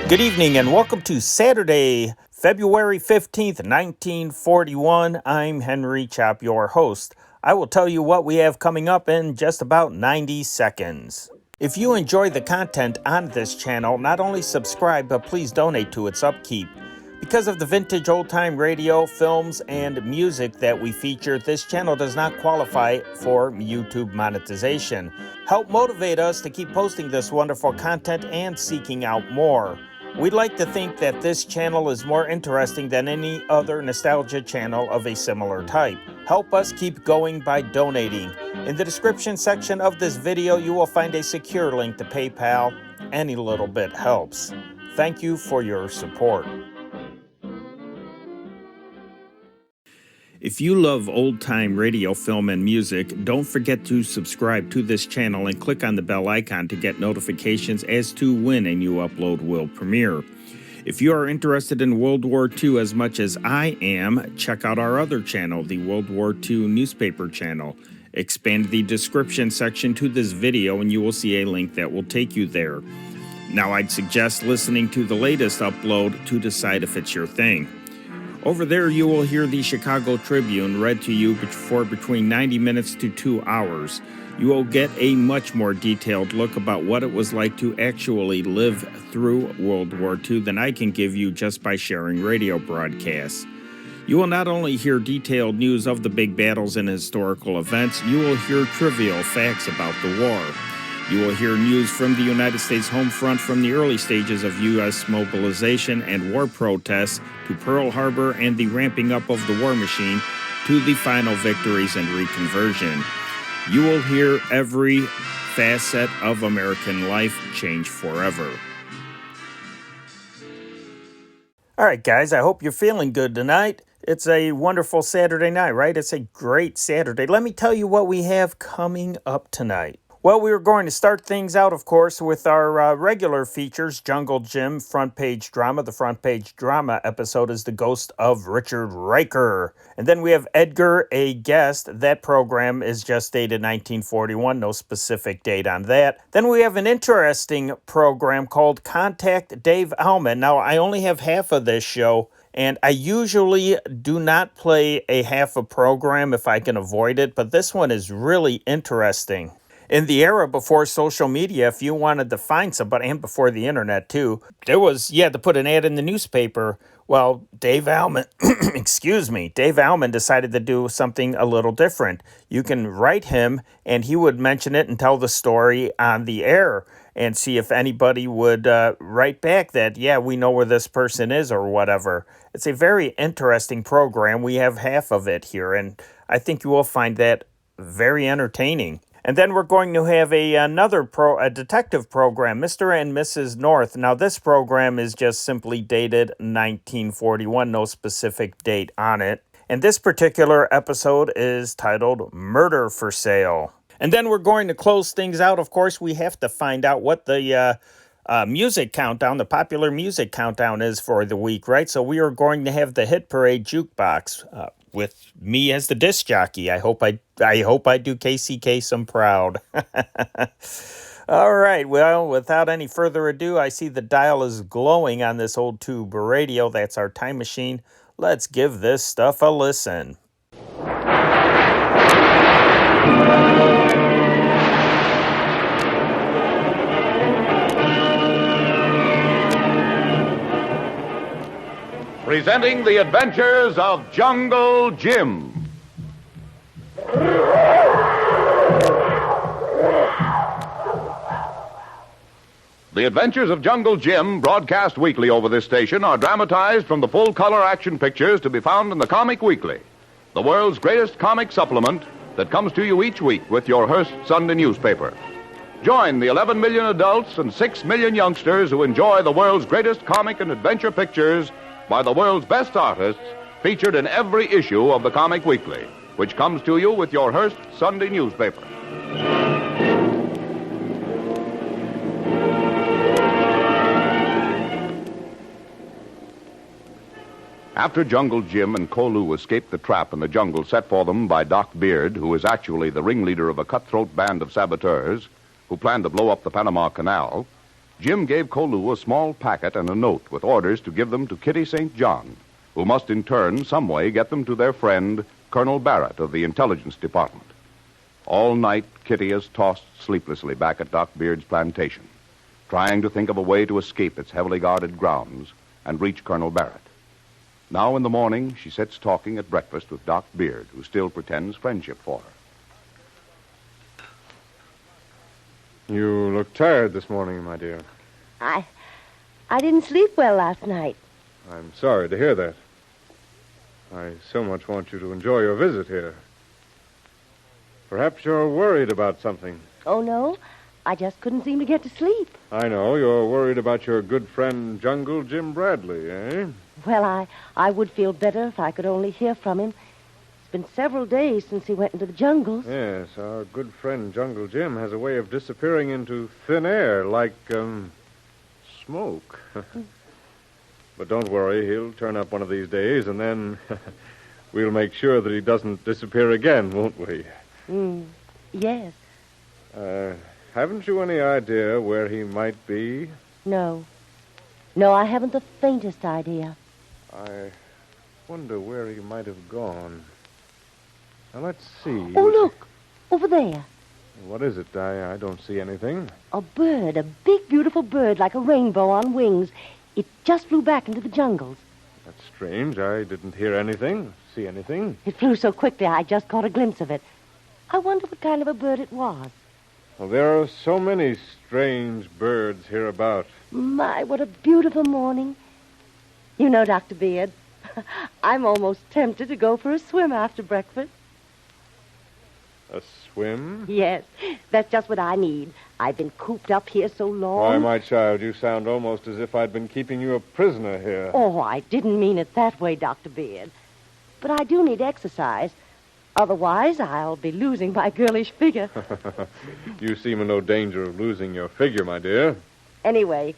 Good evening and welcome to Saturday, February 15th, 1941. I'm Henry Chop, your host. I will tell you what we have coming up in just about 90 seconds. If you enjoy the content on this channel, not only subscribe, but please donate to its upkeep. Because of the vintage old-time radio, films, and music that we feature, this channel does not qualify for YouTube monetization. Help motivate us to keep posting this wonderful content and seeking out more. We'd like to think that this channel is more interesting than any other nostalgia channel of a similar type. Help us keep going by donating. In the description section of this video, you will find a secure link to PayPal. Any little bit helps. Thank you for your support. If you love old-time radio, film, and music, don't forget to subscribe to this channel and click on the bell icon to get notifications as to when a new upload will premiere. If you are interested in World War II as much as I am, check out our other channel, the World War II newspaper channel. Expand the description section to this video and you will see a link that will take you there. Now, I'd suggest listening to the latest upload to decide if it's your thing. Over there, you will hear the Chicago Tribune read to you for between 90 minutes to 2 hours. You will get a much more detailed look about what it was like to actually live through World War II than I can give you just by sharing radio broadcasts. You will not only hear detailed news of the big battles and historical events, you will hear trivial facts about the war. You will hear news from the United States home front from the early stages of U.S. mobilization and war protests to Pearl Harbor and the ramping up of the war machine to the final victories and reconversion. You will hear every facet of American life change forever. All right, guys, I hope you're feeling good tonight. It's a wonderful Saturday night, right? It's a great Saturday. Let me tell you what we have coming up tonight. Well, we were going to start things out, of course, with our regular features, Jungle Jim, Front Page Drama. The Front Page Drama episode is The Ghost of Richard Riker. And then we have Edgar A. Guest. That program is just dated 1941, no specific date on that. Then we have an interesting program called Contact Dave Elman. Now, I only have half of this show, and I usually do not play a half a program if I can avoid it, but this one is really interesting. In the era before social media, if you wanted to find somebody, and before the internet too, you had to put an ad in the newspaper. Well, Dave Elman, Dave Elman decided to do something a little different. You can write him, and he would mention it and tell the story on the air and see if anybody would write back that, yeah, we know where this person is or whatever. It's a very interesting program. We have half of it here, and I think you will find that very entertaining. And then we're going to have a detective program, Mr. and Mrs. North. Now, this program is just simply dated 1941, no specific date on it. And this particular episode is titled Murder for Sale. And then we're going to close things out. Of course, we have to find out what the music countdown, the popular music countdown is for the week, right? So we are going to have the Hit Parade Jukebox with me as the disc jockey. I hope I do Casey Kasem proud. All right, well, without any further ado, I see the dial is glowing on this old tube radio. That's our time machine. Let's give this stuff a listen. Presenting the adventures of Jungle Jim. The adventures of Jungle Jim, broadcast weekly over this station, are dramatized from the full-color action pictures to be found in the Comic Weekly, the world's greatest comic supplement that comes to you each week with your Hearst Sunday newspaper. Join the 11 million adults and 6 million youngsters who enjoy the world's greatest comic and adventure pictures by the world's best artists, featured in every issue of the Comic Weekly, which comes to you with your Hearst Sunday newspaper. After Jungle Jim and Kolu escaped the trap in the jungle set for them by Doc Beard, who is actually the ringleader of a cutthroat band of saboteurs who planned to blow up the Panama Canal, Jim gave Kolu a small packet and a note with orders to give them to Kitty St. John, who must in turn some way get them to their friend, Colonel Barrett of the Intelligence Department. All night, Kitty has tossed sleeplessly back at Doc Beard's plantation, trying to think of a way to escape its heavily guarded grounds and reach Colonel Barrett. Now in the morning, she sits talking at breakfast with Doc Beard, who still pretends friendship for her. You look tired this morning, my dear. I didn't sleep well last night. I'm sorry to hear that. I so much want you to enjoy your visit here. Perhaps you're worried about something. Oh, no. I just couldn't seem to get to sleep. I know. You're worried about your good friend, Jungle Jim Bradley, eh? Well, I would feel better if I could only hear from him. It's been several days since he went into the jungles. Yes, our good friend Jungle Jim has a way of disappearing into thin air like, smoke. But don't worry, he'll turn up one of these days, and then we'll make sure that he doesn't disappear again, won't we? Yes. Haven't you any idea where he might be? No. No, I haven't the faintest idea. I wonder where he might have gone. Now, let's see. Oh, look. Over there. What is it? I don't see anything. A bird. A big, beautiful bird like a rainbow on wings. It just flew back into the jungles. That's strange. I didn't hear anything, see anything. It flew so quickly I just caught a glimpse of it. I wonder what kind of a bird it was. Well, there are so many strange birds hereabout. My, what a beautiful morning. You know, Dr. Beard, I'm almost tempted to go for a swim after breakfast. A swim? Yes, that's just what I need. I've been cooped up here so long. Why, my child, you sound almost as if I'd been keeping you a prisoner here. Oh, I didn't mean it that way, Dr. Beard. But I do need exercise. Otherwise, I'll be losing my girlish figure. You seem in no danger of losing your figure, my dear. Anyway,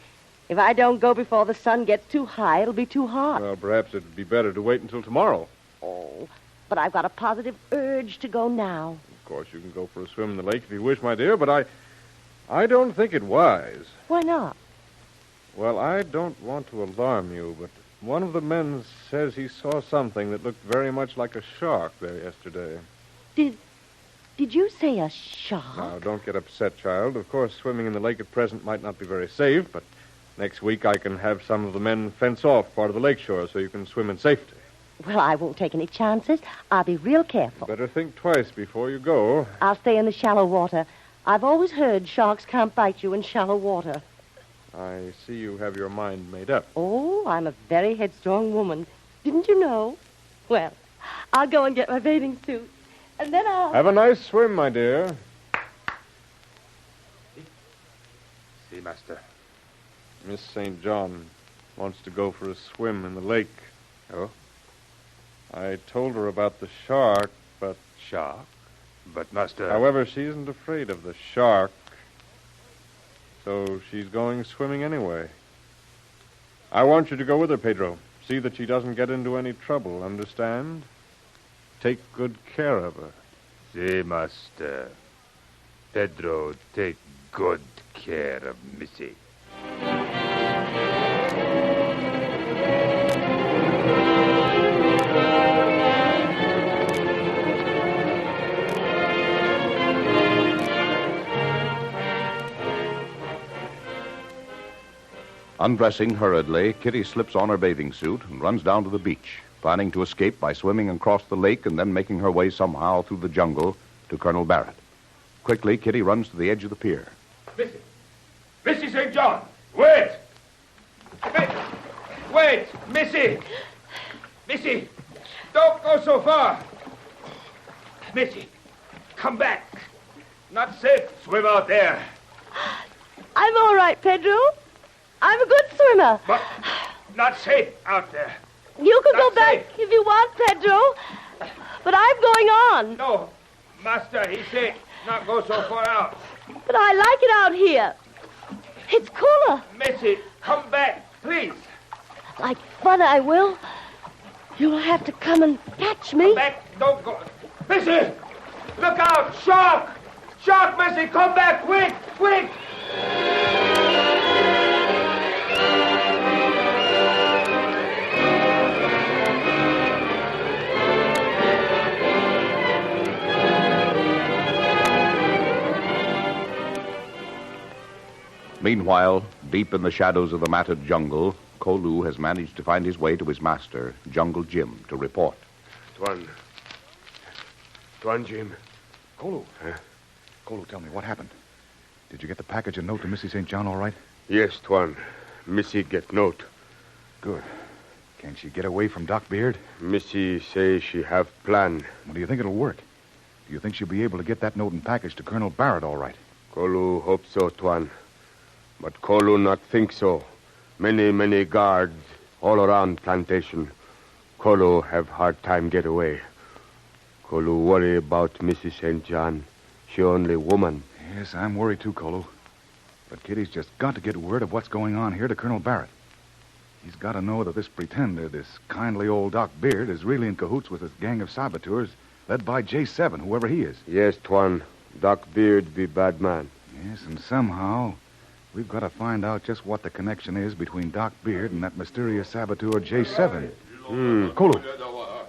if I don't go before the sun gets too high, it'll be too hot. Well, perhaps it'd be better to wait until tomorrow. Oh, but I've got a positive urge to go now. Of course, you can go for a swim in the lake if you wish, my dear, but I don't think it wise. Why not? Well, I don't want to alarm you, but one of the men says he saw something that looked very much like a shark there yesterday. Did you say a shark? Now, don't get upset, child. Of course, swimming in the lake at present might not be very safe, but next week I can have some of the men fence off part of the lakeshore so you can swim in safety. Well, I won't take any chances. I'll be real careful. Better think twice before you go. I'll stay in the shallow water. I've always heard sharks can't bite you in shallow water. I see you have your mind made up. Oh, I'm a very headstrong woman. Didn't you know? Well, I'll go and get my bathing suit. And then I'll... Have a nice swim, my dear. See, Master. Miss St. John wants to go for a swim in the lake. Oh? I told her about the shark, but... Shark? But, Master... However, she isn't afraid of the shark. So she's going swimming anyway. I want you to go with her, Pedro. See that she doesn't get into any trouble, understand? Take good care of her. See, Master. Pedro, take good care of Missy. Undressing hurriedly, Kitty slips on her bathing suit and runs down to the beach, planning to escape by swimming across the lake and then making her way somehow through the jungle to Colonel Barrett. Quickly, Kitty runs to the edge of the pier. Missy! Missy St. John! Wait! Wait! Missy! Missy! Don't go so far! Missy! Come back! Not safe to swim out there. I'm all right, Pedro. I'm a good swimmer. But not safe out there. You can Not go back safe. if you want, Pedro. But I'm going on. No, Master, he said not go so far out. But I like it out here. It's cooler. Missy, come back, please. Like fun, I will. You'll have to come and catch me. Come back, don't go. Missy! Look out! Shark! Shark, Missy, come back, quick! Quick! Meanwhile, deep in the shadows of the matted jungle, Kolu has managed to find his way to his master, Jungle Jim, to report. Tuan, Jim. Kolu. Kolu, tell me, what happened? Did you get the package and note to Missy St. John all right? Yes, Tuan. Missy get note. Good. Can she get away from Doc Beard? Missy say she have plan. Well, do you think it'll work? Do you think she'll be able to get that note and package to Colonel Barrett all right? Kolu hope so, Tuan. But Kolu not think so. Many guards all around plantation. Kolu have hard time get away. Kolu worry about Mrs. St. John. She only woman. Yes, I'm worried too, Kolu. But Kitty's just got to get word of what's going on here to Colonel Barrett. He's got to know that this pretender, this kindly old Doc Beard, is really in cahoots with this gang of saboteurs led by J7, whoever he is. Yes, Tuan. Doc Beard be bad man. Yes, and somehow we've got to find out just what the connection is between Doc Beard and that mysterious saboteur J7. Kolu,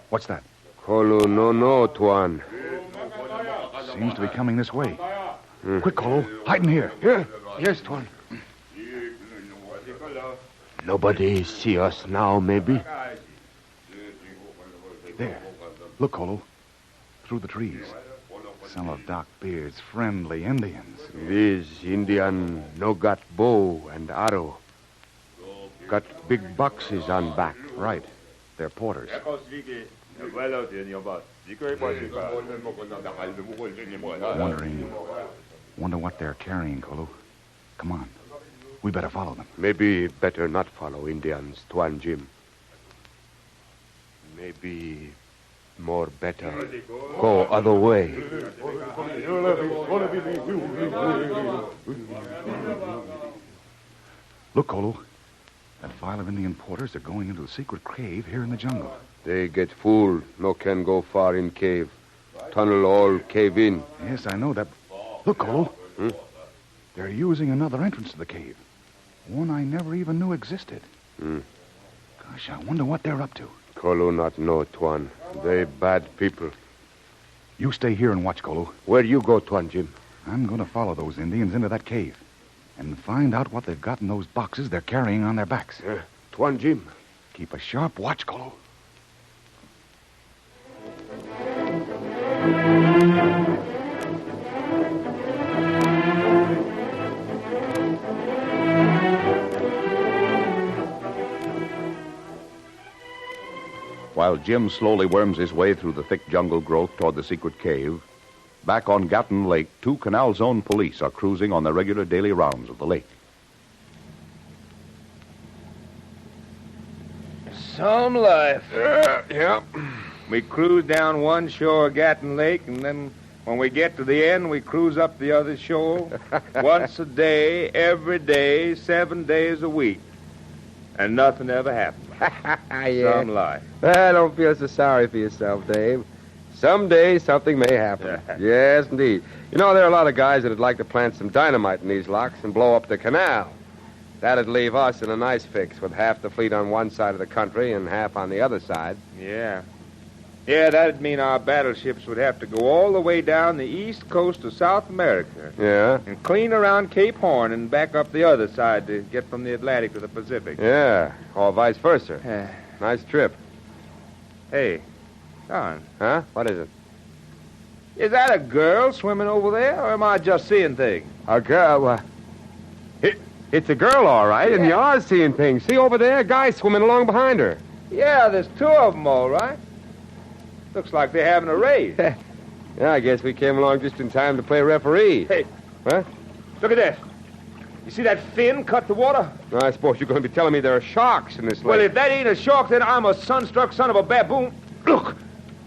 what's that? Kolu no, Tuan. Seems to be coming this way. Quick, Kolu, hide in here. Yeah. Yes, Tuan. Nobody see us now, maybe? There. Look, Kolu. Through the trees. Some of Doc Beard's friendly Indians. These Indian no got bow and arrow. Got big boxes on back. Right. They're porters. Wonder what they're carrying, Kolu. Come on. We better follow them. Maybe better not follow Indians, Tuan Jim. Maybe more better go other way. Look, Kolu. That file of Indian porters are going into a secret cave here in the jungle. They get fool. No can go far in cave. Tunnel all cave in. Yes, I know that. Look, Kolu. They're using another entrance to the cave. One I never even knew existed. Gosh, I wonder what they're up to. Kolu not know, Tuan. They bad people. You stay here and watch, Kolu. Where you go, Tuan Jim? I'm going to follow those Indians into that cave and find out what they've got in those boxes they're carrying on their backs. Tuan Jim. Keep a sharp watch, Kolu. While Jim slowly worms his way through the thick jungle growth toward the secret cave, back on Gatton Lake, 2 Canal Zone police are cruising on their regular daily rounds of the lake. Some life. Yeah. We cruise down one shore of Gatton Lake, and then when we get to the end, we cruise up the other shore. Once a day, every day, 7 days a week. And nothing ever happens. Yeah. Some life. Don't feel so sorry for yourself, Dave. Someday something may happen. Yes, indeed. You know, there are a lot of guys that'd like to plant some dynamite in these locks and blow up the canal. That'd leave us in a nice fix with half the fleet on one side of the country and half on the other side. Yeah. Yeah, that'd mean our battleships would have to go all the way down the east coast of South America. Yeah? And clean around Cape Horn and back up the other side to get from the Atlantic to the Pacific. Yeah, or vice versa. Nice trip. Hey, Don. Huh? What is it? Is that a girl swimming over there, or am I just seeing things? A girl? It's a girl, all right, and you are seeing things. See over there? A guy swimming along behind her. Yeah, there's 2 of them, all right. Looks like they're having a race. Yeah, I guess we came along just in time to play referee. Hey. What? Look at that. You see that fin cut the water? I suppose you're going to be telling me there are sharks in this lake. Well, if that ain't a shark, then I'm a sunstruck son of a baboon. Look,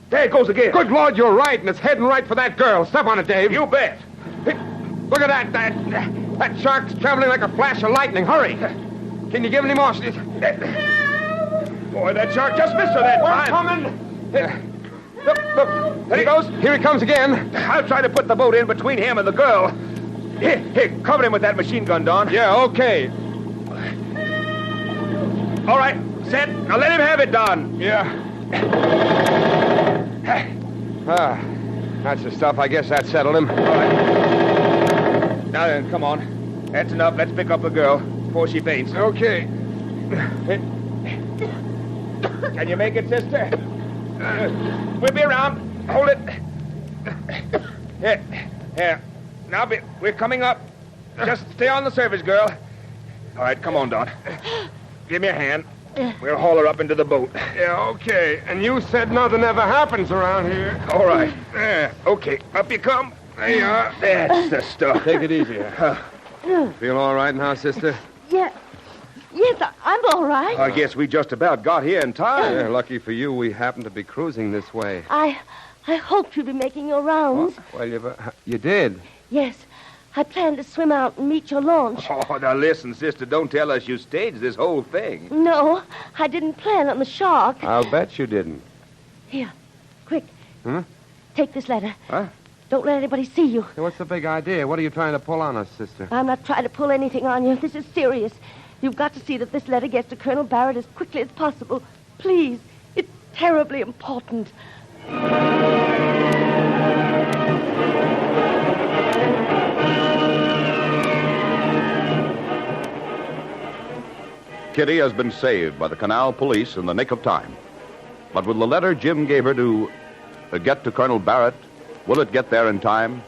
there it goes again. Good Lord, you're right, and it's heading right for that girl. Step on it, Dave. You bet. Hey, look at that. That shark's traveling like a flash of lightning. Hurry. Can you give any more? Boy, that shark just missed her that time. Coming. Look. There he goes. Here he comes again. I'll try to put the boat in between him and the girl. Here, cover him with that machine gun, Don. Yeah, okay. All right, set. Now let him have it, Don. Yeah. That's the stuff. I guess that settled him. All right. Now then, come on. That's enough. Let's pick up the girl before she faints. Okay. Can you make it, sister? We'll be around. Hold it. Here. Now, we're coming up. Just stay on the surface, girl. All right, come on, Don. Give me a hand. We'll haul her up into the boat. Yeah, okay. And you said nothing ever happens around here. All right. Okay, up you come. There you are. That's the stuff. Take it easy. Feel all right now, sister? Yes, I'm all right. I guess we just about got here in time. Yeah, lucky for you, we happen to be cruising this way. I hoped you'd be making your rounds. Well, you did? Yes. I planned to swim out and meet your launch. Oh, now listen, sister, don't tell us you staged this whole thing. No, I didn't plan on the shark. I'll bet you didn't. Here, quick. Huh? Take this letter. Huh? Don't let anybody see you. Hey, what's the big idea? What are you trying to pull on us, sister? I'm not trying to pull anything on you. This is serious. You've got to see that this letter gets to Colonel Barrett as quickly as possible. Please. It's terribly important. Kitty has been saved by the canal police in the nick of time. But will the letter Jim gave her to get to Colonel Barrett, will it get there in time?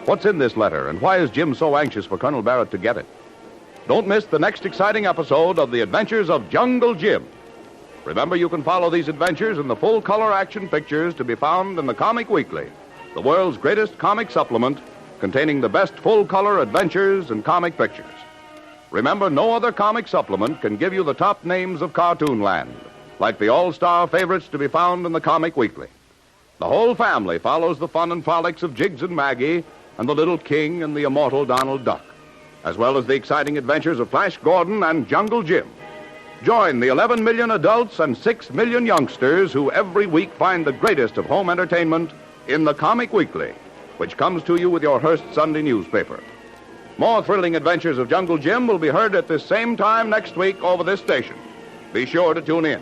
What's in this letter, and why is Jim so anxious for Colonel Barrett to get it? Don't miss the next exciting episode of The Adventures of Jungle Jim. Remember, you can follow these adventures in the full-color action pictures to be found in the Comic Weekly, the world's greatest comic supplement containing the best full-color adventures and comic pictures. Remember, no other comic supplement can give you the top names of cartoon land, like the all-star favorites to be found in the Comic Weekly. The whole family follows the fun and frolics of Jiggs and Maggie and the Little King and the immortal Donald Duck, as well as the exciting adventures of Flash Gordon and Jungle Jim. Join the 11 million adults and 6 million youngsters who every week find the greatest of home entertainment in the Comic Weekly, which comes to you with your Hearst Sunday newspaper. More thrilling adventures of Jungle Jim will be heard at this same time next week over this station. Be sure to tune in.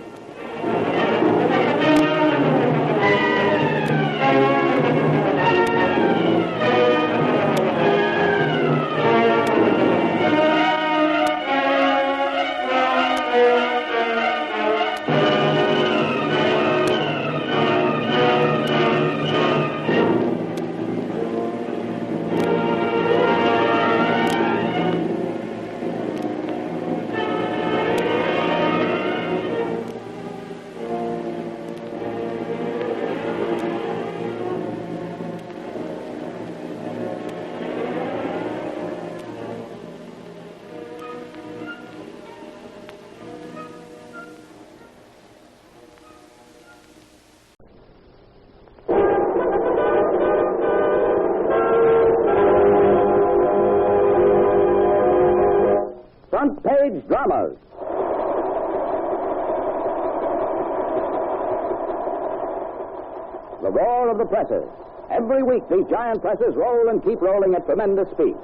Front Page Dramas. The roar of the presses. Every week, these giant presses roll and keep rolling at tremendous speed.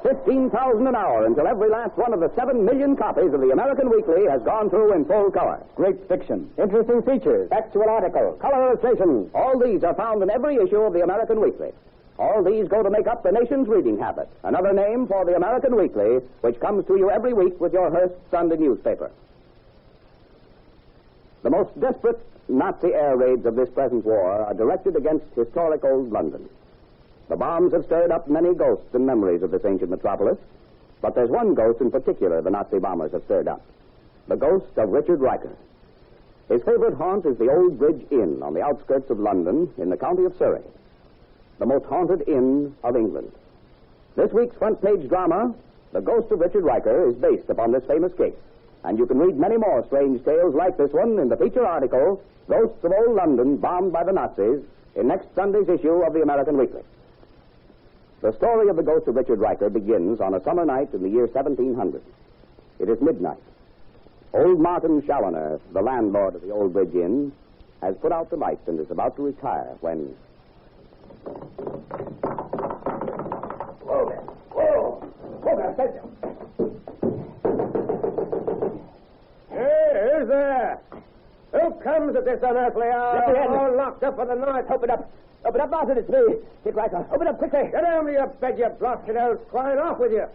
15,000 an hour until every last one of the 7 million copies of the American Weekly has gone through in full color. Great fiction, interesting features, textual articles, color illustrations. All these are found in every issue of the American Weekly. All these go to make up the nation's reading habit. Another name for the American Weekly, which comes to you every week with your Hearst Sunday newspaper. The most desperate Nazi air raids of this present war are directed against historic old London. The bombs have stirred up many ghosts and memories of this ancient metropolis, but there's one ghost in particular the Nazi bombers have stirred up. The ghost of Richard Riker. His favorite haunt is the Old Bridge Inn on the outskirts of London in the county of Surrey, the most haunted inn of England. This week's front page drama, The Ghost of Richard Riker, is based upon this famous case. And you can read many more strange tales like this one in the feature article, Ghosts of Old London Bombed by the Nazis, in next Sunday's issue of the American Weekly. The story of the ghost of Richard Riker begins on a summer night in the year 1700. It is midnight. Old Martin Challoner, the landlord of the Old Bridge Inn, has put out the lights and is about to retire when... Whoa there. Whoa there, catch him. Hey, who's there? Who comes at this unearthly hour? All locked up for the night. Open up. Open up, Martin. It's me. Get Riker. Open up quickly. Get over you, bed, you blasted old swine. Off with you.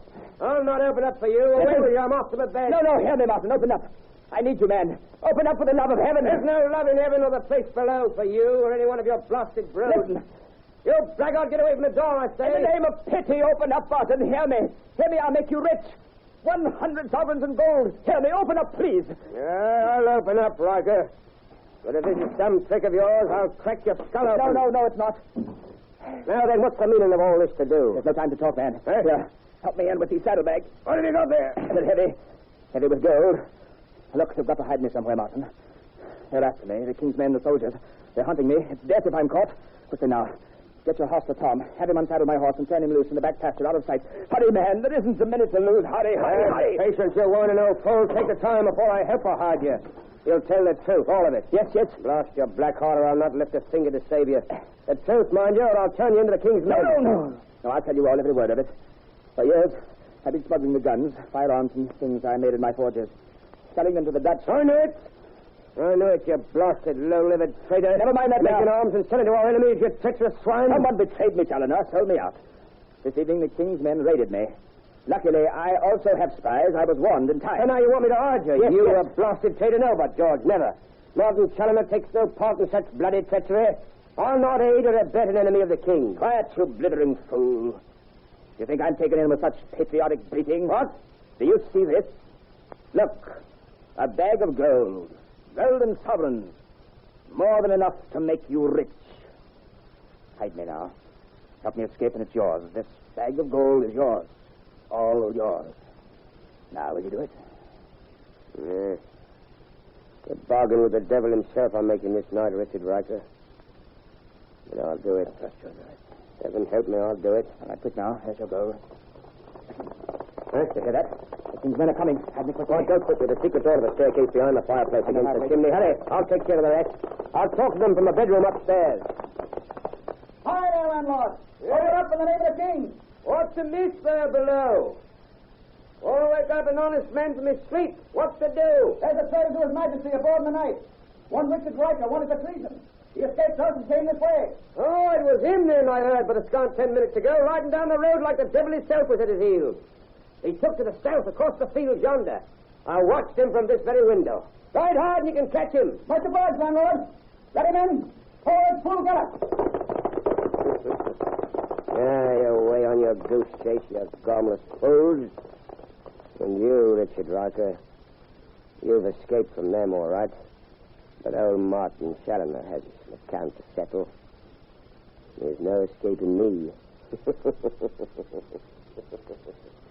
I'll not open up for you. Away with you. I'm off to my bed. No, hear me, Martin. Open up. I need you, man. Open up for the love of heaven. There's no love in heaven or the place below for you or any one of your blasted brood. Listen. You blackguard, get away from the door, I say. In the name of pity, open up, Martin. Hear me. Hear me, I'll make you rich. 100 sovereigns in gold. Hear me, open up, please. Yeah, I'll open up, Riker. But if this is some trick of yours, I'll crack your skull open. No, it's not. Now then, what's the meaning of all this to do? There's no time to talk, man. Eh? Here, help me in with these saddlebags. What have you got there? Is it heavy? Heavy with gold. Look, you've got to hide me somewhere, Martin. They're after me, the king's men, the soldiers. They're hunting me. It's death if I'm caught. Quickly now. Get your horse to Tom. Have him unsaddle my horse and turn him loose in the back pasture, out of sight. Hurry, man. There isn't a minute to lose. Hurry. Patience, you whining old fool. Take the time before I help or hide you. You'll tell the truth, all of it. Yes. Blast your black heart, or I'll not lift a finger to save you. The truth, mind you, or I'll turn you into the king's men. No, I'll tell you all, every word of it. For years, I've been smuggling the guns, firearms, and things I made in my forges. Selling them to the Dutch. I know it, you blasted, low-lived traitor. Never mind that now. Making arms and selling to our enemies, you treacherous swine. Someone betrayed me, Challoner, sold me out. This evening, the king's men raided me. Luckily, I also have spies. I was warned in time. And now you want me to argue? Yes, you yes. a blasted traitor? No, but George, never. Martin Challoner takes no part in such bloody treachery. I'll not aid or abet an enemy of the king. Quiet, you blithering fool. You think I'm taken in with such patriotic bleating? What? Do you see this? Look, a bag of gold. Golden sovereigns. More than enough to make you rich. Hide me now. Help me escape and it's yours. This bag of gold is yours. All yours. Now, will you do it? Yeah. A bargain with the devil himself I'm making this night, Richard Riker. But I'll do it. Trust you'll do it. Heaven help me, I'll do it. All right, quick now. Here's your gold. Huh? You hear that? The king's men are coming. Hide me quickly. Oh, go quickly. The secret door to the staircase behind the fireplace against the chimney. Hurry. I'll take care of the rest. I'll talk to them from the bedroom upstairs. Hi there, landlord. Open up in the name of the king. What's amiss there below? Oh, wake up an honest man from his sleep. What's to do? There's a traitor to his majesty aboard in the night. One Richard Riker, one is a treason. He escaped us and came this way. Oh, it was him then, I heard, but a scant 10 minutes ago, riding down the road like the devil himself was at his heels. He took to the south across the fields yonder. I watched him from this very window. Ride hard and you can catch him. Much obliged, landlord. Let him in. Forward, full gallop. You're away on your goose chase, you gormless fools. And you, Richard Riker, you've escaped from them, all right. But old Martin Challoner has an account to settle. There's no escaping me.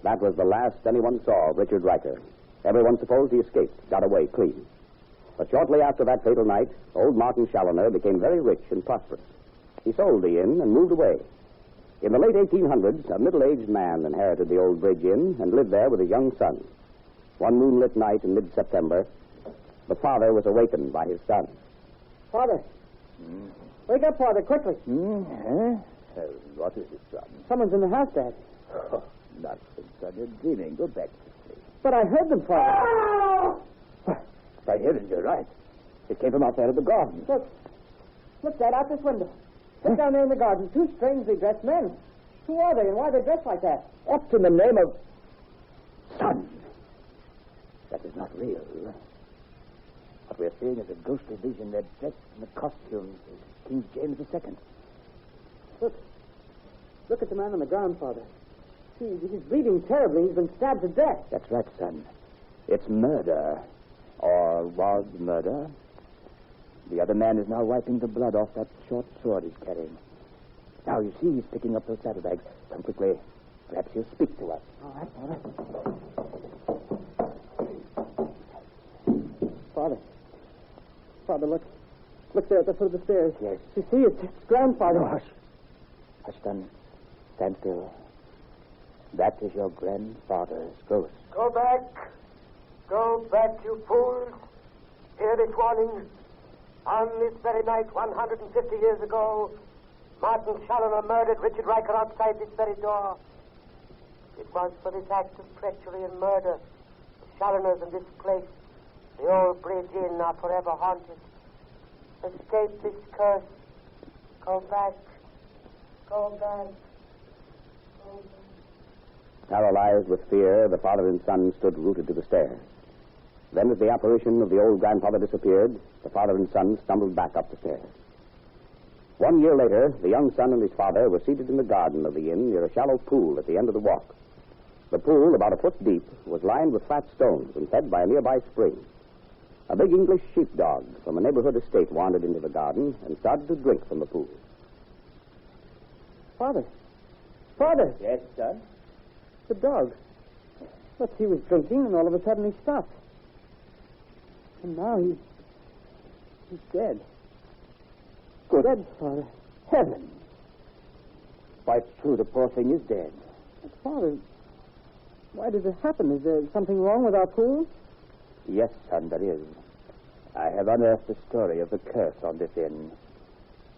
That was the last anyone saw of Richard Riker. Everyone supposed he escaped, got away clean. But shortly after that fatal night, old Martin Challoner became very rich and prosperous. He sold the inn and moved away. In the late 1800s, a middle-aged man inherited the old Bridge Inn and lived there with a young son. One moonlit night in mid-September, the father was awakened by his son. Father. Wake up, Father, quickly. What is it, son? Someone's in the house, Dad. Oh, nonsense, son. You're dreaming. Go back to sleep. But I heard them, Father. If I hear it, you're right. It came from out there in the garden. Look, Dad, out this window. Look down there in the garden. Two strangely dressed men. Who are they and why are they dressed like that? What in the name of... Son! That is not real. What we're seeing is a ghostly vision. They're dressed in the costumes of King James II. Look at the man on the ground, Father. He's bleeding terribly. He's been stabbed to death. That's right, son. It's murder. Or was murder. The other man is now wiping the blood off that short sword he's carrying. Now, you see, he's picking up those saddlebags. Come quickly. Perhaps he'll speak to us. All right, Father. Father, look. Look there at the foot of the stairs. Yes. You see, it's grandfather. No, hush. Hush, son. Stand still. That is your grandfather's ghost. Go back. Go back, you fools. Hear this warning. On this very night, 150 years ago, Martin Challoner murdered Richard Riker outside this very door. It was for this act of treachery and murder. The Challoners in this place, the old Bridge Inn, are forever haunted. Escape this curse. Go back. Go back. Go back. Paralyzed with fear, the father and son stood rooted to the stair. Then, as the apparition of the old grandfather disappeared, the father and son stumbled back up the stairs. 1 year later, the young son and his father were seated in the garden of the inn near a shallow pool at the end of the walk. The pool, about a foot deep, was lined with flat stones and fed by a nearby spring. A big English sheepdog from a neighborhood estate wandered into the garden and started to drink from the pool. Father. Father! Yes, son? The dog. Look, he was drinking, and all of a sudden he stopped. And now he's dead. Good. Dead, Father. Heaven! Why, it's true, the poor thing is dead. But, Father, why did this happen? Is there something wrong with our pool? Yes, son, there is. I have unearthed the story of the curse on this inn.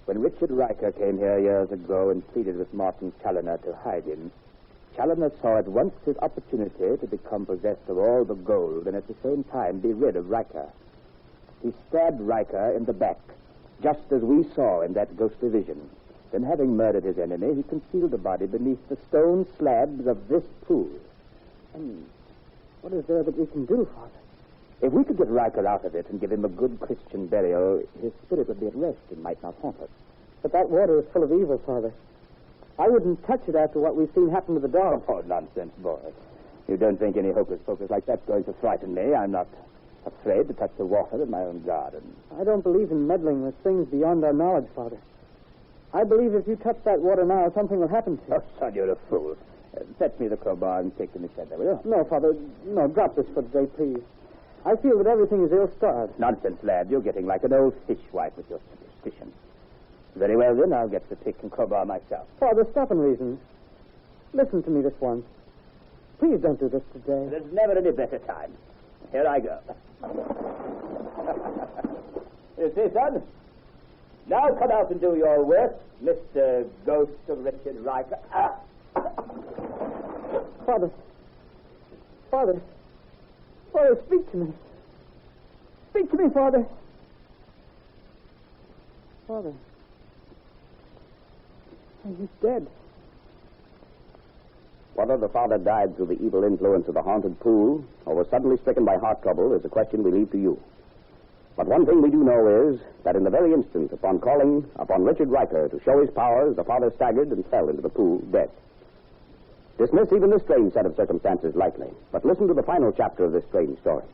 When Richard Riker came here years ago and pleaded with Martin Challoner to hide him, Challoner saw at once his opportunity to become possessed of all the gold and at the same time be rid of Riker. He stabbed Riker in the back, just as we saw in that ghostly vision. Then, having murdered his enemy, he concealed the body beneath the stone slabs of this pool. And what is there that we can do, Father? If we could get Riker out of it and give him a good Christian burial, his spirit would be at rest and might not haunt us. But that water is full of evil, Father. I wouldn't touch it after what we've seen happen to the dog. Oh, nonsense, boy. You don't think any hocus-pocus like that's going to frighten me? I'm not afraid to touch the water in my own garden. I don't believe in meddling with things beyond our knowledge, Father. I believe if you touch that water now, something will happen to you. Oh, son, you're a fool. Fetch me the crowbar and take to me center, will you? No, Father. No, drop this for today, please. I feel that everything is ill-starred. Nonsense, lad. You're getting like an old fishwife with your superstitions. Very well, then. I'll get the pick and crowbar myself. Father, stop and reason. Listen to me this once. Please don't do this today. There's never any better time. Here I go. You see, son? Now come out and do your work, Mr. Ghost of Richard Riker. Father. Father. Father, speak to me. Speak to me, Father. Father. He's dead. Whether the father died through the evil influence of the haunted pool or was suddenly stricken by heart trouble is a question we leave to you. But one thing we do know is that in the very instant upon calling upon Richard Riker to show his powers, the father staggered and fell into the pool dead. Dismiss even this strange set of circumstances lightly, but listen to the final chapter of this strange story.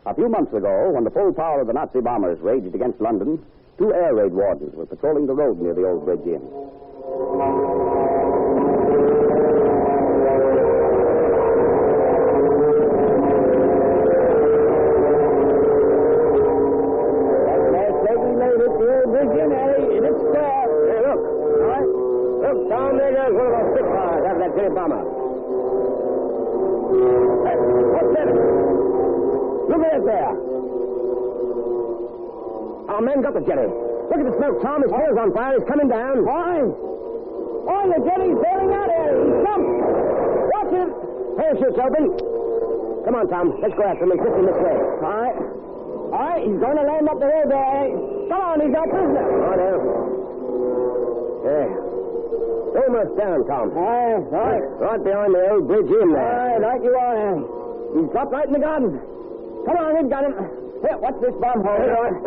A few months ago, when the full power of the Nazi bombers raged against London, 2 air raid wardens were patrolling the road near the Old Bridge Inn. Down there goes one of those Spitfires out of that J bomber. Hey, what's that? Look at it there. Our men got the jetty. Look at the smoke, Tom. His tail's on fire. He's coming down. Why? Oh, the jetty's sailing out here. He's jumped. Watch him. Parachute's open. Come on, Tom. Let's go after him and twist him this way. All right. All right, he's going to land up the road there. Come on, he's our prisoner. Oh, no. Yeah. Almost down, Tom. All right. Right behind the Old Bridge Inn there. All right, right you are there. He's dropped right in the garden. Come on, we've got him. Here, watch this bomb hole. Here,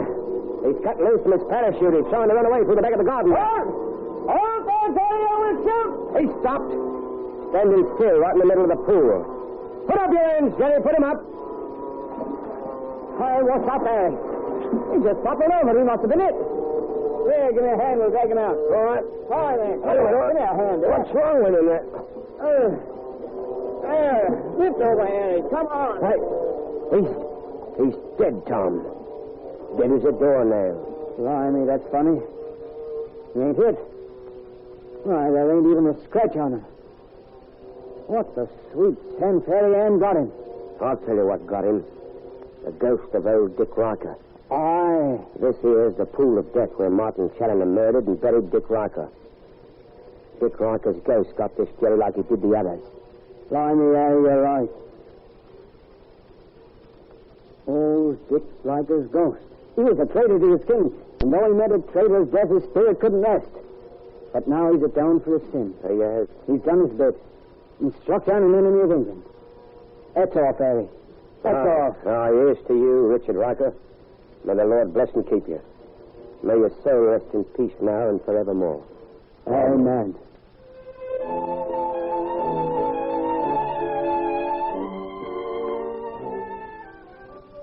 he's cut loose from his parachute. He's trying to run away through the back of the garden. Oh, there, Teddy, I will shoot. He stopped, standing still right in the middle of the pool. Put up your hands, Jenny. Put him up. Hey, what's up there? He just toppled over. He must have been it. Here, give me a hand. We'll drag him out. All right. All right, then. Give me a hand. What's wrong with him? There. Lift over, Harry. Come on. Hey. He's dead, Tom. Dead as a doornail. Blimey, that's funny. He ain't hit. Why, there ain't even a scratch on him. What the sweet San Fairy Ann got him? I'll tell you what got him. The ghost of old Dick Riker. Aye. This here is the pool of death where Martin Challoner murdered and buried Dick Riker. Dick Riker's ghost got this jelly like he did the others. Blimey, Harry, you're right. Old Dick Riker's ghost. He was a traitor to his king, And though he met a traitor's death, his spirit couldn't rest. But now he's atoned for his sin. Yes. He's done his bit. And struck down an enemy of England. That's all, Harry. That's all. Here's to you, Richard Riker. May the Lord bless and keep you. May your soul rest in peace now and forevermore. Amen.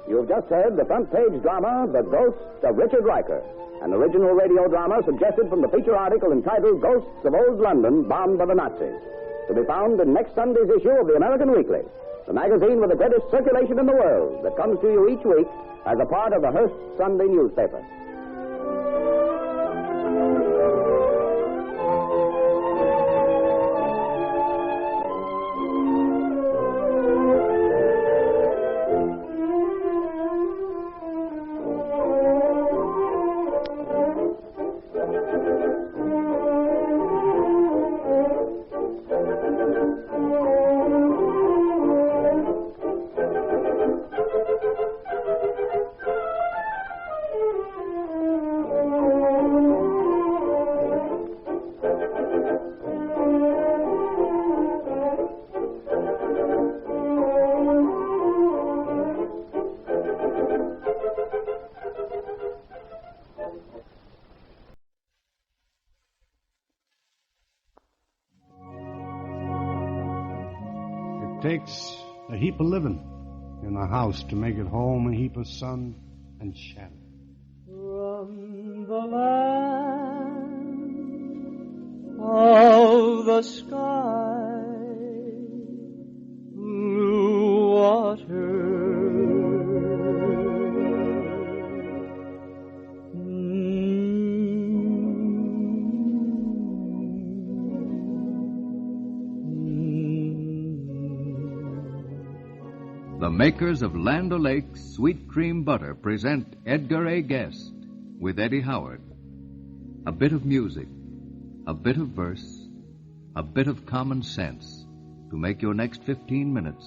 You've just heard the front page drama, The Ghost of Richard Riker, an original radio drama suggested from the feature article entitled Ghosts of Old London Bombed by the Nazis, to be found in next Sunday's issue of the American Weekly, the magazine with the greatest circulation in the world that comes to you each week as a part of the Hearst Sunday newspaper. Takes a heap of living in a house to make it home, a heap of sun and shadow. From the land of the sky, blue water, The makers of Land O'Lakes Sweet Cream Butter present Edgar A. Guest with Eddie Howard. A bit of music, a bit of verse, a bit of common sense to make your next 15 minutes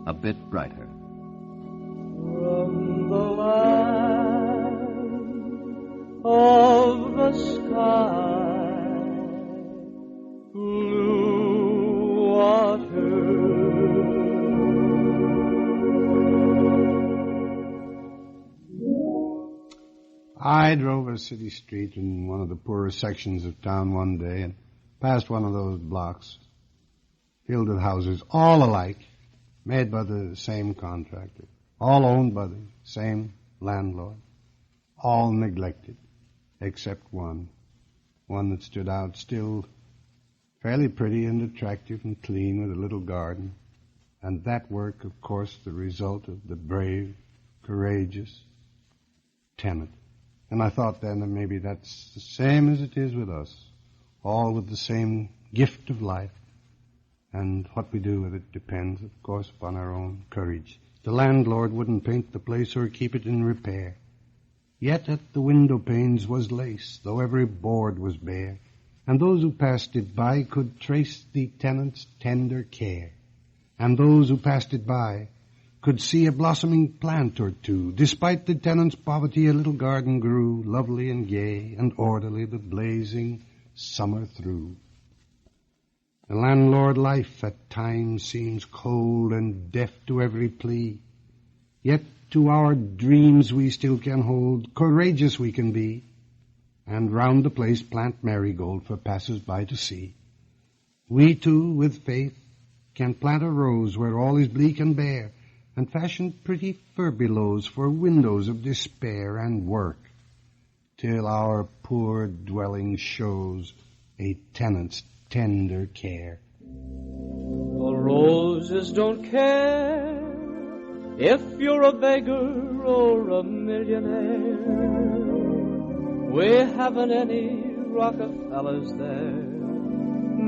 a bit brighter. from the land of the sky, blue water. I drove a city street in one of the poorer sections of town one day and passed one of those blocks filled with houses, all alike, made by the same contractor, all owned by the same landlord, all neglected, except one that stood out, still fairly pretty and attractive and clean with a little garden. And that work, of course, the result of the brave, courageous tenant. And I thought then that maybe that's the same as it is with us, all with the same gift of life. And what we do with it depends, of course, upon our own courage. The landlord wouldn't paint the place or keep it in repair. Yet at the window panes was lace, though every board was bare. And those who passed it by could trace the tenant's tender care. And those who passed it by could see a blossoming plant or two. Despite the tenant's poverty, a little garden grew, lovely and gay and orderly the blazing summer through. The landlord life at times seems cold and deaf to every plea. Yet to our dreams we still can hold, courageous we can be, and round the place plant marigold for passers-by to see. We too, with faith, can plant a rose where all is bleak and bare, and fashion pretty furbelows for windows of despair, and work till our poor dwelling shows a tenant's tender care. The roses don't care if you're a beggar or a millionaire. We haven't any Rockefellers there,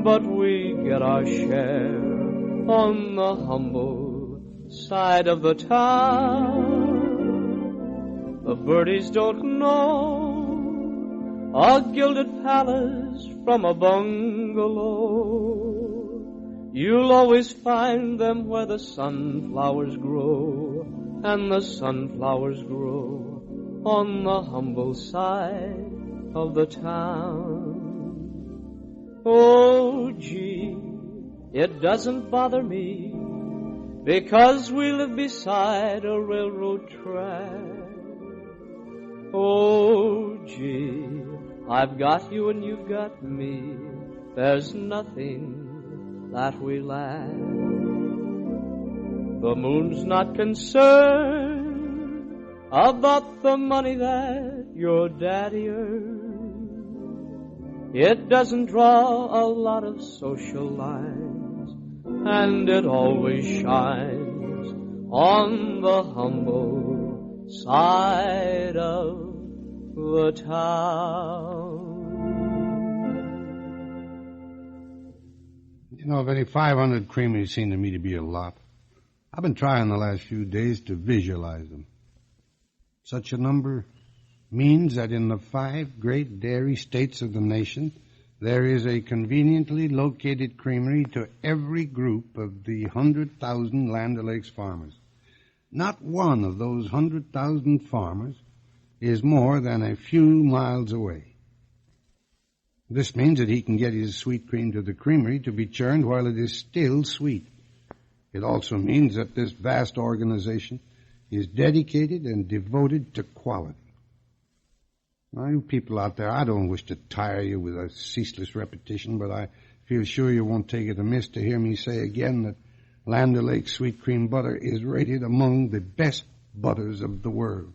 but we get our share on the humble side of the town. The birdies don't know a gilded palace from a bungalow. You'll always find them where the sunflowers grow, and the sunflowers grow on the humble side of the town. Oh, gee, it doesn't bother me, because we live beside a railroad track. Oh, gee, I've got you and you've got me. There's nothing that we lack. The moon's not concerned about the money that your daddy earns. It doesn't draw a lot of social lines, and it always shines on the humble side of the town. You know, of any 500 creameries seem to me to be a lot. I've been trying the last few days to visualize them. Such a number means that in the 5 great dairy states of the nation, there is a conveniently located creamery to every group of the 100,000 Land O'Lakes farmers. Not one of those 100,000 farmers is more than a few miles away. This means that he can get his sweet cream to the creamery to be churned while it is still sweet. It also means that this vast organization is dedicated and devoted to quality. Now, you people out there, I don't wish to tire you with a ceaseless repetition, but I feel sure you won't take it amiss to hear me say again that Land O'Lakes sweet cream butter is rated among the best butters of the world.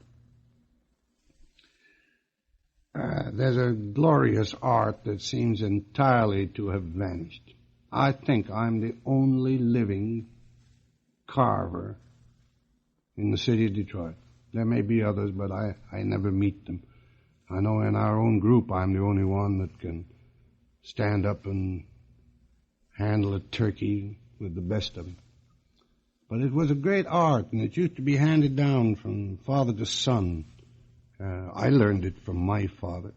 There's a glorious art that seems entirely to have vanished. I think I'm the only living carver in the city of Detroit. There may be others, but I never meet them. I know in our own group I'm the only one that can stand up and handle a turkey with the best of them. But it was a great art, and it used to be handed down from father to son. I learned it from my father,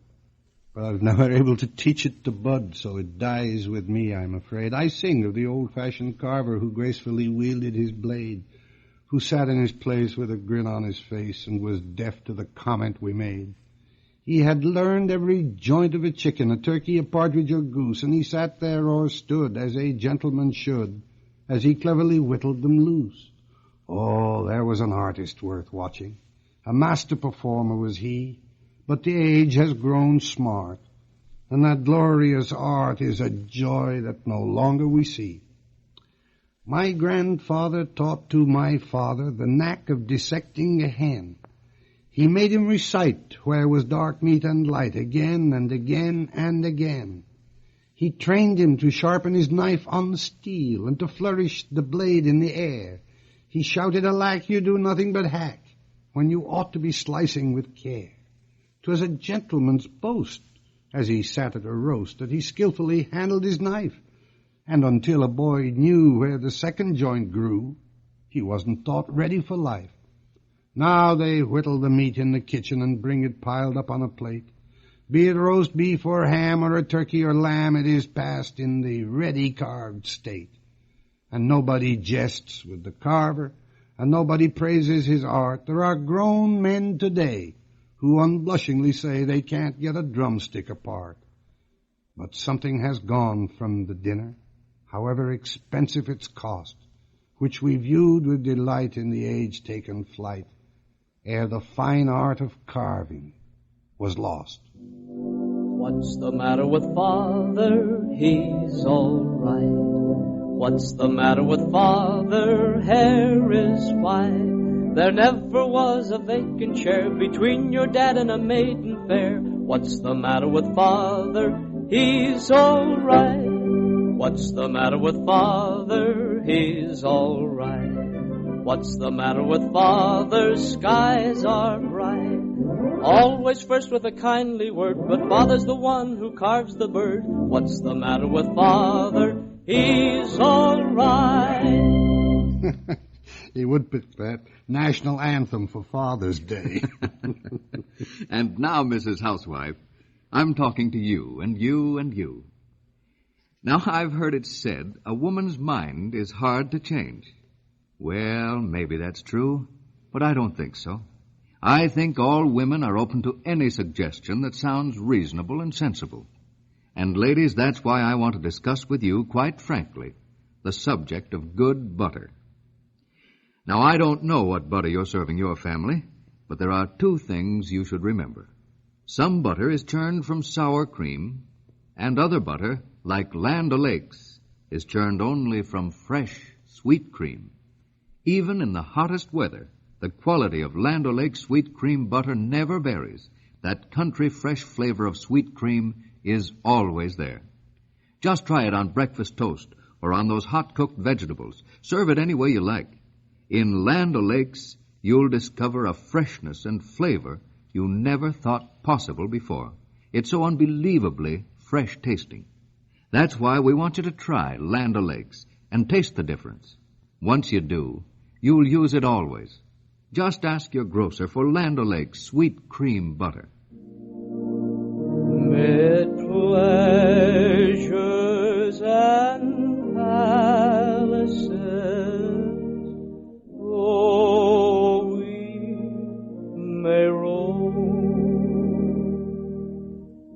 but I was never able to teach it to Bud, so it dies with me, I'm afraid. I sing of the old-fashioned carver who gracefully wielded his blade, who sat in his place with a grin on his face and was deaf to the comment we made. He had learned every joint of a chicken, a turkey, a partridge, or goose, and he sat there or stood, as a gentleman should, as he cleverly whittled them loose. Oh, there was an artist worth watching. A master performer was he, but the age has grown smart, and that glorious art is a joy that no longer we see. My grandfather taught to my father the knack of dissecting a hen. He made him recite where was dark meat and light again and again and again. He trained him to sharpen his knife on the steel and to flourish the blade in the air. He shouted, "Alack, you do nothing but hack, when you ought to be slicing with care." 'Twas a gentleman's boast, as he sat at a roast, that he skillfully handled his knife, and until a boy knew where the second joint grew, he wasn't thought ready for life. Now they whittle the meat in the kitchen and bring it piled up on a plate. Be it roast beef or ham or a turkey or lamb, it is passed in the ready-carved state. And nobody jests with the carver, and nobody praises his art. There are grown men today who unblushingly say they can't get a drumstick apart. But something has gone from the dinner, however expensive its cost, which we viewed with delight in the age-taken flight, ere the fine art of carving was lost. What's the matter with Father? He's all right. What's the matter with Father? Hair is white. There never was a vacant chair between your dad and a maiden fair. What's the matter with Father? He's all right. What's the matter with Father? He's all right. What's the matter with Father? Skies are bright. Always first with a kindly word, but Father's the one who carves the bird. What's the matter with Father? He's all right. He would pick that national anthem for Father's Day. And now, Mrs. Housewife, I'm talking to you and you and you. Now, I've heard it said a woman's mind is hard to change. Well, maybe that's true, but I don't think so. I think all women are open to any suggestion that sounds reasonable and sensible. And ladies, that's why I want to discuss with you, quite frankly, the subject of good butter. Now, I don't know what butter you're serving your family, but there are two things you should remember. Some butter is churned from sour cream, and other butter, like Land O'Lakes, is churned only from fresh, sweet cream. Even in the hottest weather, the quality of Land O'Lakes sweet cream butter never varies. That country fresh flavor of sweet cream is always there. Just try it on breakfast toast or on those hot-cooked vegetables. Serve it any way you like. In Land O'Lakes, you'll discover a freshness and flavor you never thought possible before. It's so unbelievably fresh tasting. That's why we want you to try Land O'Lakes and taste the difference. Once you do, you'll use it always. Just ask your grocer for Land O'Lakes sweet cream butter. Mid pleasures and palaces, oh, we may roam,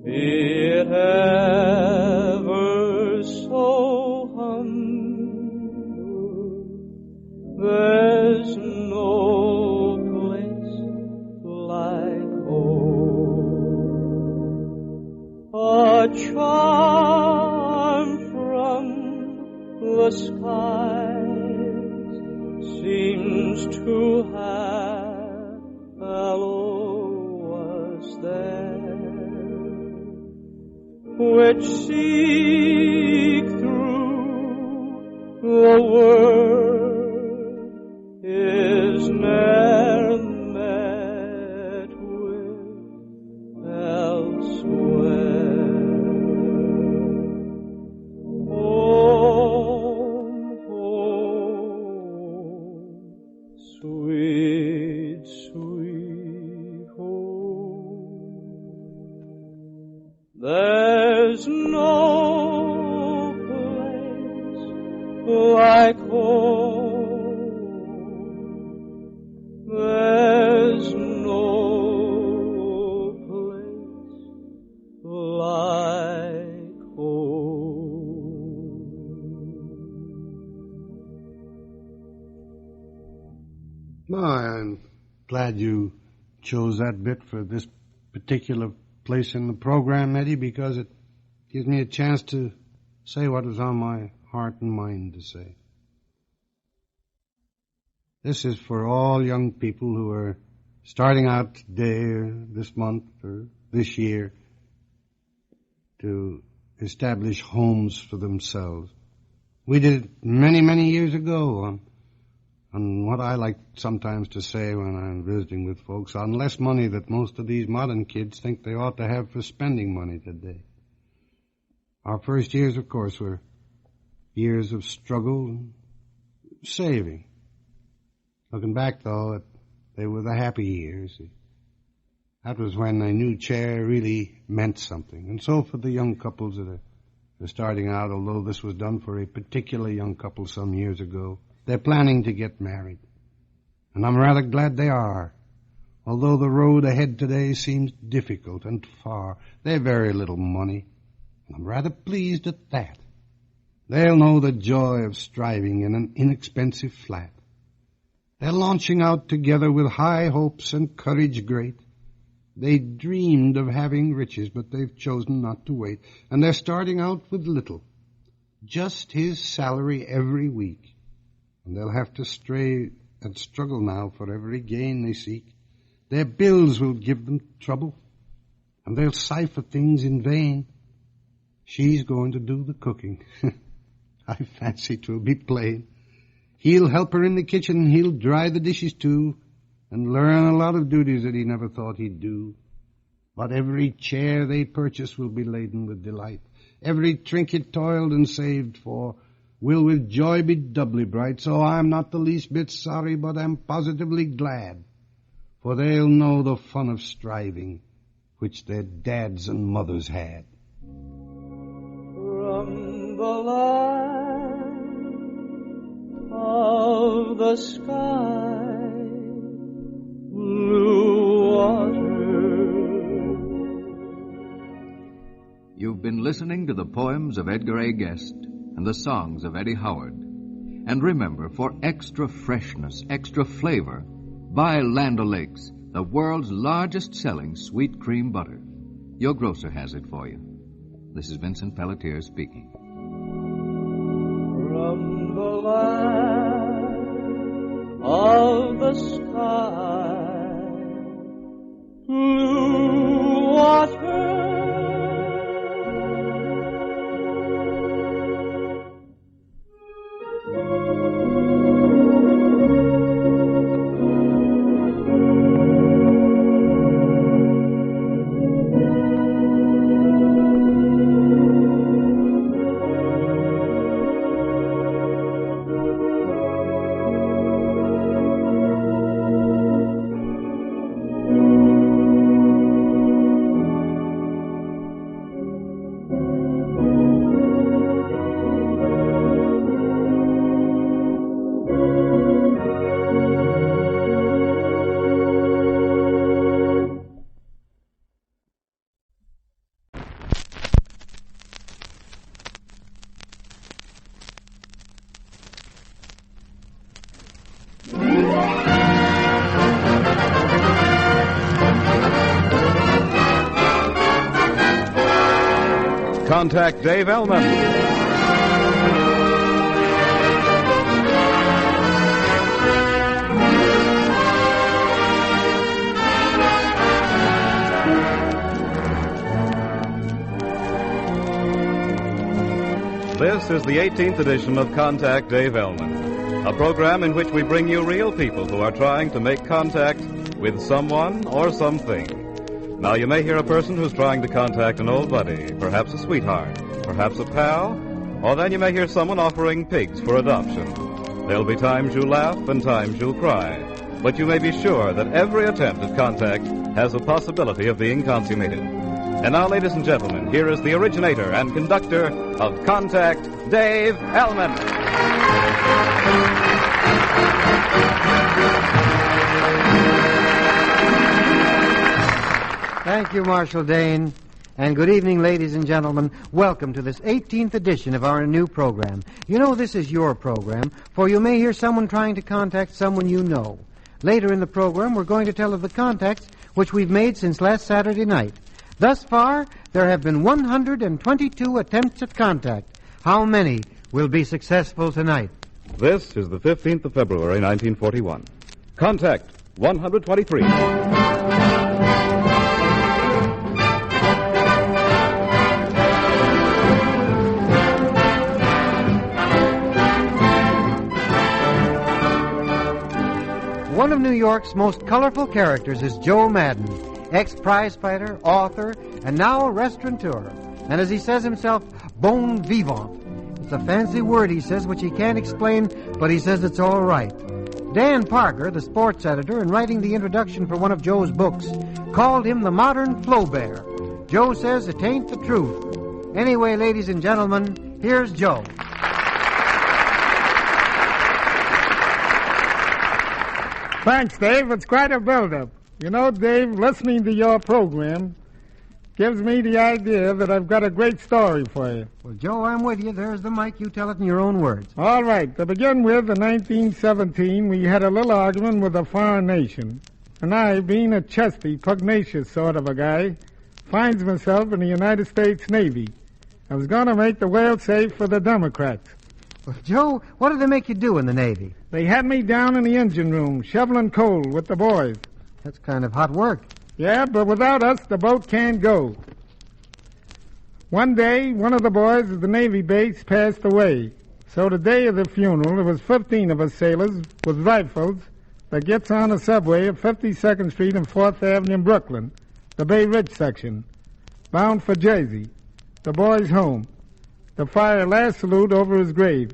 be it ever so humble. There's no place like home. A charm from the skies seems to have hallowed us there, which seek through the world is ne'er met with elsewhere. Home, home, sweet, sweet home. There's no place like home. There's no place like home. No, I'm glad you chose that bit for this particular place in the program, Eddie, because it gives me a chance to say what was on my heart and mind to say. This is for all young people who are starting out today or this month or this year to establish homes for themselves. We did it many, many years ago on what I like sometimes to say when I'm visiting with folks, on less money that most of these modern kids think they ought to have for spending money today. Our first years, of course, were years of struggle and saving. Looking back, though, they were the happy years. That was when a new chair really meant something. And so for the young couples that are starting out, although this was done for a particular young couple some years ago, they're planning to get married. And I'm rather glad they are. Although the road ahead today seems difficult and far, they've very little money. And I'm rather pleased at that. They'll know the joy of striving in an inexpensive flat. They're launching out together with high hopes and courage great. They dreamed of having riches, but they've chosen not to wait. And they're starting out with little, just his salary every week. And they'll have to stray and struggle now for every gain they seek. Their bills will give them trouble, and they'll cipher things in vain. She's going to do the cooking. I fancy 'twill be plain. He'll help her in the kitchen, he'll dry the dishes too, and learn a lot of duties that he never thought he'd do. But every chair they purchase will be laden with delight. Every trinket toiled and saved for will with joy be doubly bright. So I'm not the least bit sorry, but I'm positively glad, for they'll know the fun of striving, which their dads and mothers had. From the land of the sky, blue water. You've been listening to the poems of Edgar A. Guest and the songs of Eddie Howard. And remember, for extra freshness, extra flavor, buy Land O'Lakes, the world's largest selling sweet cream butter. Your grocer has it for you. This is Vincent Pelletier speaking. From the land of the sky, blue water. Contact Dave Elman. This is the 18th edition of Contact Dave Elman, a program in which we bring you real people who are trying to make contact with someone or something. Now, you may hear a person who's trying to contact an old buddy, perhaps a sweetheart, perhaps a pal, or then you may hear someone offering pigs for adoption. There'll be times you'll laugh and times you'll cry, but you may be sure that every attempt at contact has a possibility of being consummated. And now, ladies and gentlemen, here is the originator and conductor of Contact, Dave Elman. Thank you, Marshal Dane. And good evening, ladies and gentlemen. Welcome to this 18th edition of our new program. You know, this is your program, for you may hear someone trying to contact someone you know. Later in the program, we're going to tell of the contacts which we've made since last Saturday night. Thus far, there have been 122 attempts at contact. How many will be successful tonight? This is the 15th of February, 1941. Contact 123. One of New York's most colorful characters is Joe Madden, ex-prize fighter, author, and now a restaurateur. And as he says himself, bon vivant. It's a fancy word, he says, which he can't explain, but he says it's all right. Dan Parker, the sports editor, in writing the introduction for one of Joe's books, called him the modern Flaubert. Joe says it ain't the truth. Anyway, ladies and gentlemen, here's Joe. Thanks, Dave. It's quite a build-up. You know, Dave, listening to your program gives me the idea that I've got a great story for you. Well, Joe, I'm with you. There's the mic. You tell it in your own words. All right. To begin with, in 1917, we had a little argument with a foreign nation. And I, being a chesty, pugnacious sort of a guy, finds myself in the United States Navy. I was going to make the whale safe for the Democrats. Well, Joe, what did they make you do in the Navy? They had me down in the engine room, shoveling coal with the boys. That's kind of hot work. Yeah, but without us, the boat can't go. One day, one of the boys at the Navy base passed away. So the day of the funeral, there was 15 of us sailors with rifles that gets on a subway at 52nd Street and 4th Avenue in Brooklyn, the Bay Ridge section, bound for Jersey, the boy's home, to fire a last salute over his grave.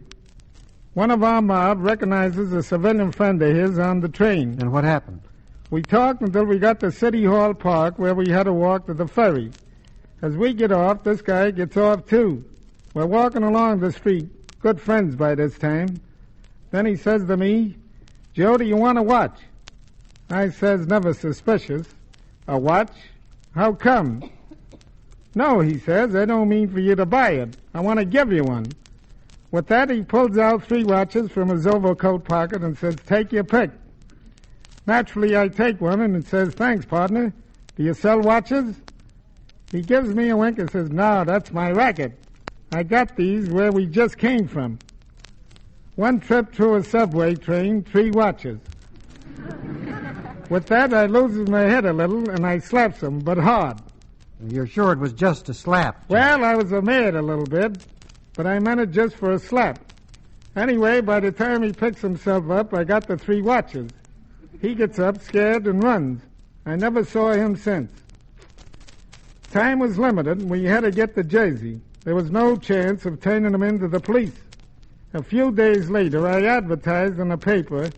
One of our mob recognizes a civilian friend of his on the train. And what happened? We talked until we got to City Hall Park, where we had to walk to the ferry. As we get off, this guy gets off too. We're walking along the street, good friends by this time. Then he says to me, "Joe, do you want to watch?" I says, never suspicious, A watch? How come? No, he says, I don't mean for you to buy it. I want to give you one. With that, he pulls out 3 watches from his overcoat pocket and says, take your pick. Naturally, I take one and it says, thanks, partner. Do you sell watches? He gives me a wink and says, no, that's my racket. I got these where we just came from. 1 trip through a subway train, 3 watches. With that, I loses my head a little and I slaps him, but hard. You're sure it was just a slap? Well, I was mad a little bit, but I meant it just for a slap. Anyway, by the time he picks himself up, I got the 3 watches. He gets up, scared, and runs. I never saw him since. Time was limited, and we had to get to Jersey. There was no chance of turning him into the police. A few days later, I advertised in the paper,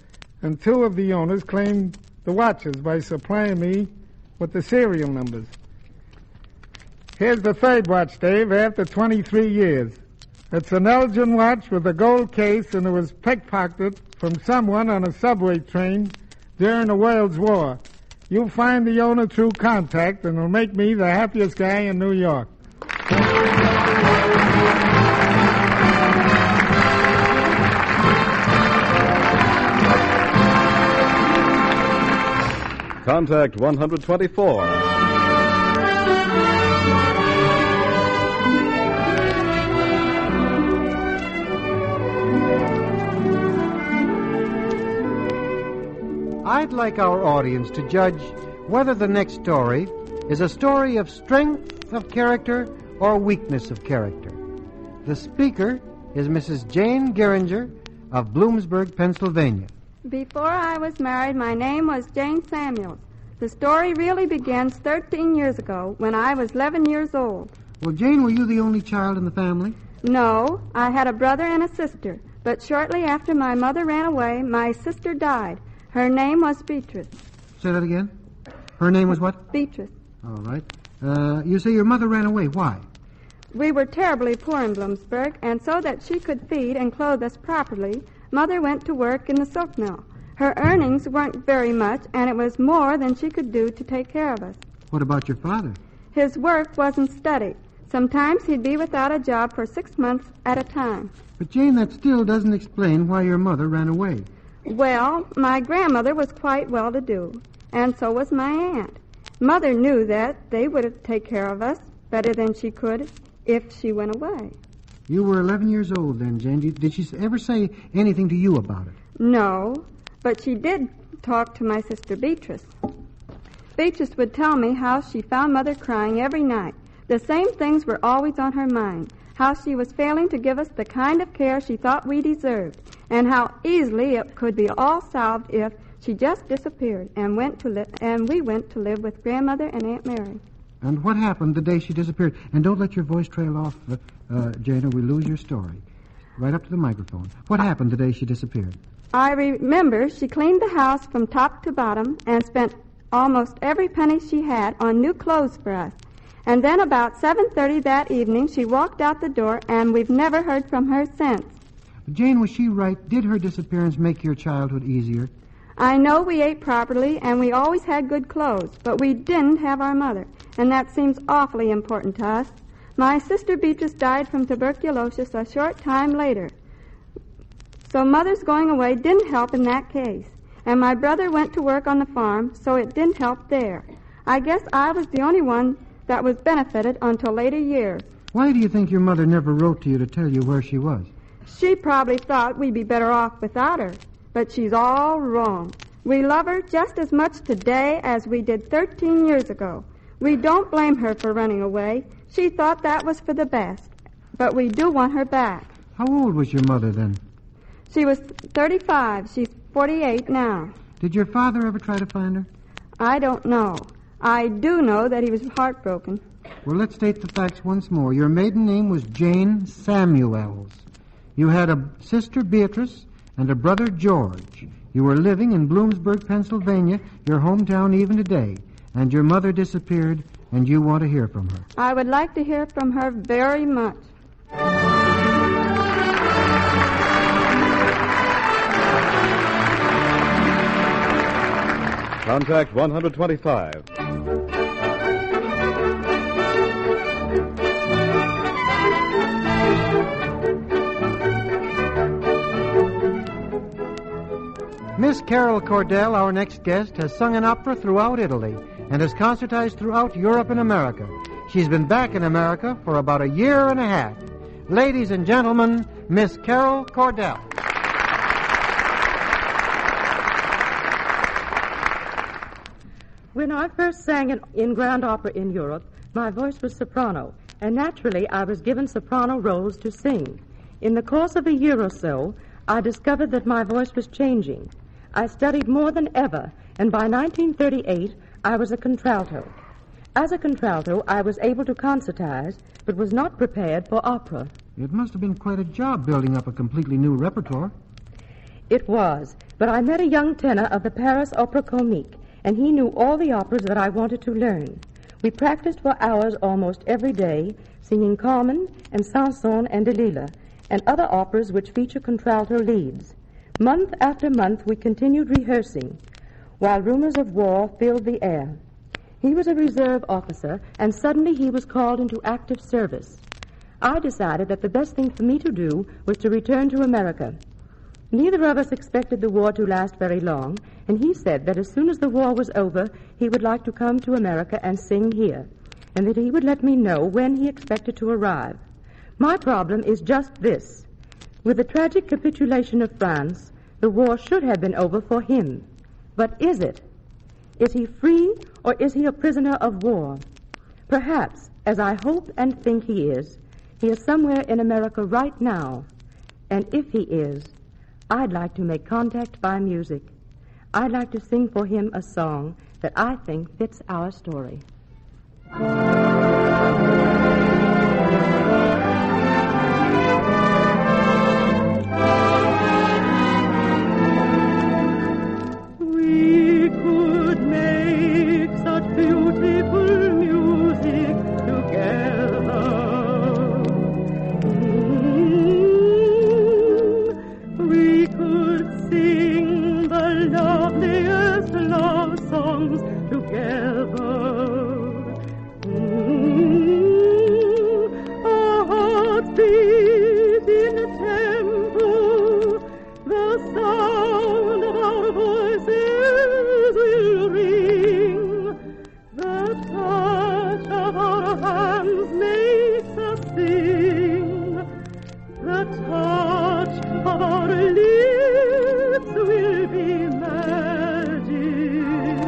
and 2 of the owners claimed the watches by supplying me with the serial numbers. Here's the 3rd watch, Dave, after 23 years. It's an Elgin watch with a gold case, and it was pickpocketed from someone on a subway train during the World's War. You'll find the owner through contact, and it'll make me the happiest guy in New York. Contact 124. I'd like our audience to judge whether the next story is a story of strength of character or weakness of character. The speaker is Mrs. Jane Geringer of Bloomsburg, Pennsylvania. Before I was married, my name was Jane Samuels. The story really begins 13 years ago when I was 11 years old. Well, Jane, were you the only child in the family? No, I had a brother and a sister, but shortly after my mother ran away, my sister died. Her name was Beatrice. Say that again. Her name was what? Beatrice. All right. You say your mother ran away. Why? We were terribly poor in Bloomsburg, and so that she could feed and clothe us properly, Mother went to work in the silk mill. Her earnings weren't very much, and it was more than she could do to take care of us. What about your father? His work wasn't steady. Sometimes he'd be without a job for 6 months at a time. But, Jane, that still doesn't explain why your mother ran away. Well, my grandmother was quite well-to-do, and so was my aunt. Mother knew that they would take care of us better than she could if she went away. You were 11 years old then, Jane. Did she ever say anything to you about it? No, but she did talk to my sister Beatrice. Beatrice would tell me how she found Mother crying every night. The same things were always on her mind. How she was failing to give us the kind of care she thought we deserved, and how easily it could be all solved if she just disappeared and we went to live with Grandmother and Aunt Mary. And what happened the day she disappeared? And don't let your voice trail off, Jane, or we lose your story. Right up to the microphone. What happened the day she disappeared? I remember she cleaned the house from top to bottom and spent almost every penny she had on new clothes for us. And then about 7:30 that evening, she walked out the door, and we've never heard from her since. Jane, was she right? Did her disappearance make your childhood easier? I know we ate properly, and we always had good clothes, but we didn't have our mother, and that seems awfully important to us. My sister Beatrice died from tuberculosis a short time later, so Mother's going away didn't help in that case, and my brother went to work on the farm, so it didn't help there. I guess I was the only one that was benefited until later years. Why do you think your mother never wrote to you to tell you where she was? She probably thought we'd be better off without her, but she's all wrong. We love her just as much today as we did 13 years ago. We don't blame her for running away. She thought that was for the best, but we do want her back. How old was your mother then? She was 35. She's 48 now. Did your father ever try to find her? I don't know. I do know that he was heartbroken. Well, let's state the facts once more. Your maiden name was Jane Samuels. You had a sister, Beatrice, and a brother, George. You were living in Bloomsburg, Pennsylvania, your hometown even today. And your mother disappeared, and you want to hear from her. I would like to hear from her very much. Contact 125. Miss Carol Cordell, our next guest, has sung an opera throughout Italy and has concertized throughout Europe and America. She's been back in America for about a year and a half. Ladies and gentlemen, Miss Carol Cordell. When I first sang in Grand Opera in Europe, my voice was soprano, and naturally I was given soprano roles to sing. In the course of a year or so, I discovered that my voice was changing. I studied more than ever, and by 1938, I was a contralto. As a contralto, I was able to concertize, but was not prepared for opera. It must have been quite a job building up a completely new repertoire. It was, but I met a young tenor of the Paris Opera Comique, and he knew all the operas that I wanted to learn. We practiced for hours almost every day, singing Carmen and Samson and Delilah, and other operas which feature contralto leads. Month after month, we continued rehearsing, while rumors of war filled the air. He was a reserve officer, and suddenly he was called into active service. I decided that the best thing for me to do was to return to America. Neither of us expected the war to last very long, and he said that as soon as the war was over, he would like to come to America and sing here, and that he would let me know when he expected to arrive. My problem is just this. With the tragic capitulation of France, the war should have been over for him. But is it? Is he free, or is he a prisoner of war? Perhaps, as I hope and think he is somewhere in America right now. And if he is, I'd like to make contact by music. I'd like to sing for him a song that I think fits our story. We could make such beautiful music together. We could sing the loveliest love songs together. Our hearts beat in a tempo, the sound of our voices will ring. The touch of our hands makes us sing. The touch of our lips will be magic.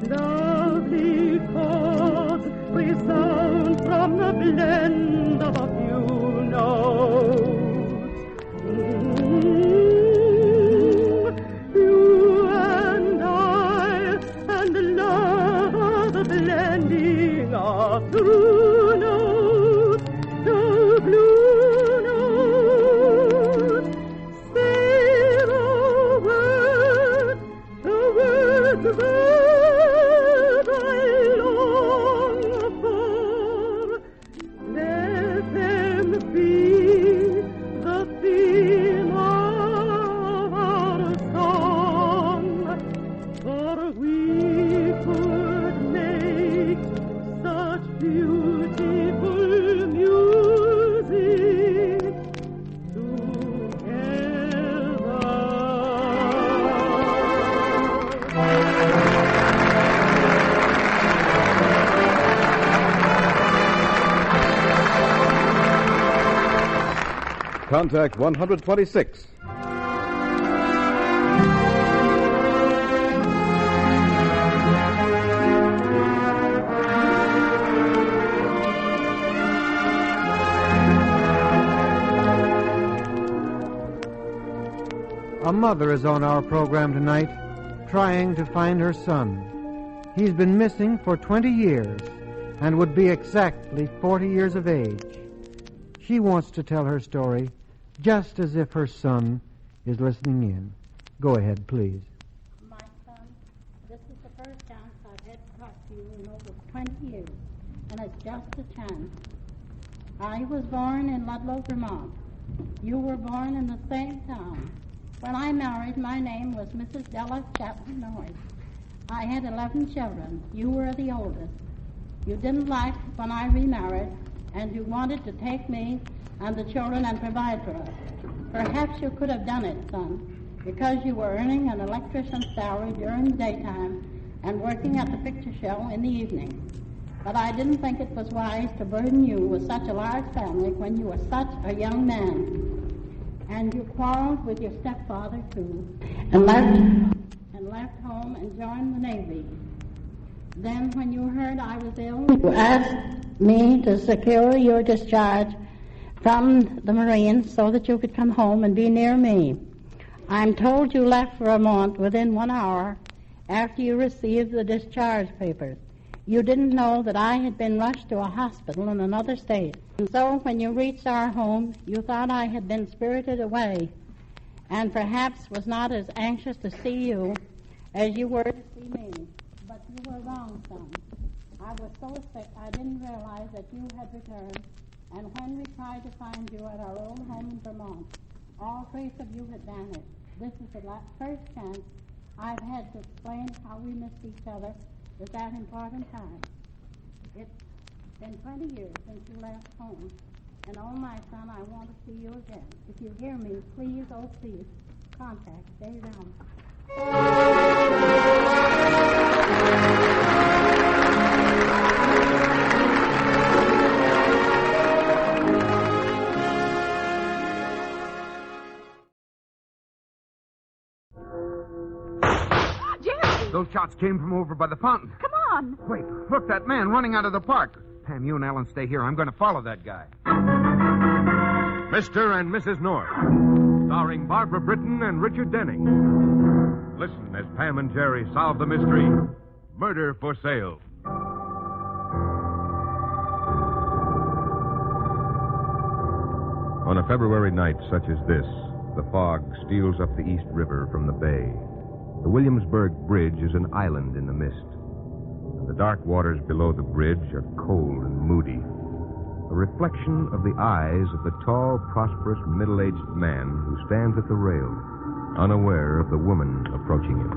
Lovely chords resound from the blend of a few notes. You and I and love are the blending of true notes, the blue notes. Say the words that I long for. Let them be the theme of our song, for we could make such beautiful music Contact 126. A mother is on our program tonight, trying to find her son. He's been missing for 20 years and would be exactly 40 years of age. She wants to tell her story just as if her son is listening in. Go ahead, please. My son, this is the first chance I've had to talk to you in over 20 years, and it's just a chance. I was born in Ludlow, Vermont. You were born in the same town. When I married, my name was Mrs. Della Chapman Norris. I had 11 children. You were the oldest. You didn't like when I remarried, and you wanted to take me and the children and provide for us. Perhaps you could have done it, son, because you were earning an electrician's salary during the daytime and working at the picture show in the evening. But I didn't think it was wise to burden you with such a large family when you were such a young man. And you quarreled with your stepfather, too, and left home and joined the Navy. Then, when you heard I was ill, you asked me to secure your discharge from the Marines so that you could come home and be near me. I'm told you left Vermont within 1 hour after you received the discharge papers. You didn't know that I had been rushed to a hospital in another state. And so when you reached our home, you thought I had been spirited away and perhaps was not as anxious to see you as you were to see me. But you were wrong, son. I was so sick I didn't realize that you had returned, and when we tried to find you at our old home in Vermont, all trace of you had vanished. This is the first chance I've had to explain how we missed each other at that important time. It's been 20 years since you left home, and oh, my son, I want to see you again. If you hear me, please, oh, please, contact Dave Elman. Those shots came from over by the fountain. Come on. Wait, look, that man running out of the park. Pam, you and Ellen stay here. I'm going to follow that guy. Mr. and Mrs. North, starring Barbara Britton and Richard Denning. Listen as Pam and Jerry solve the mystery, Murder for Sale. On a February night such as this, the fog steals up the East River from the bay. The Williamsburg Bridge is an island in the mist. The dark waters below the bridge are cold and moody, a reflection of the eyes of the tall, prosperous, middle-aged man who stands at the rail, unaware of the woman approaching him.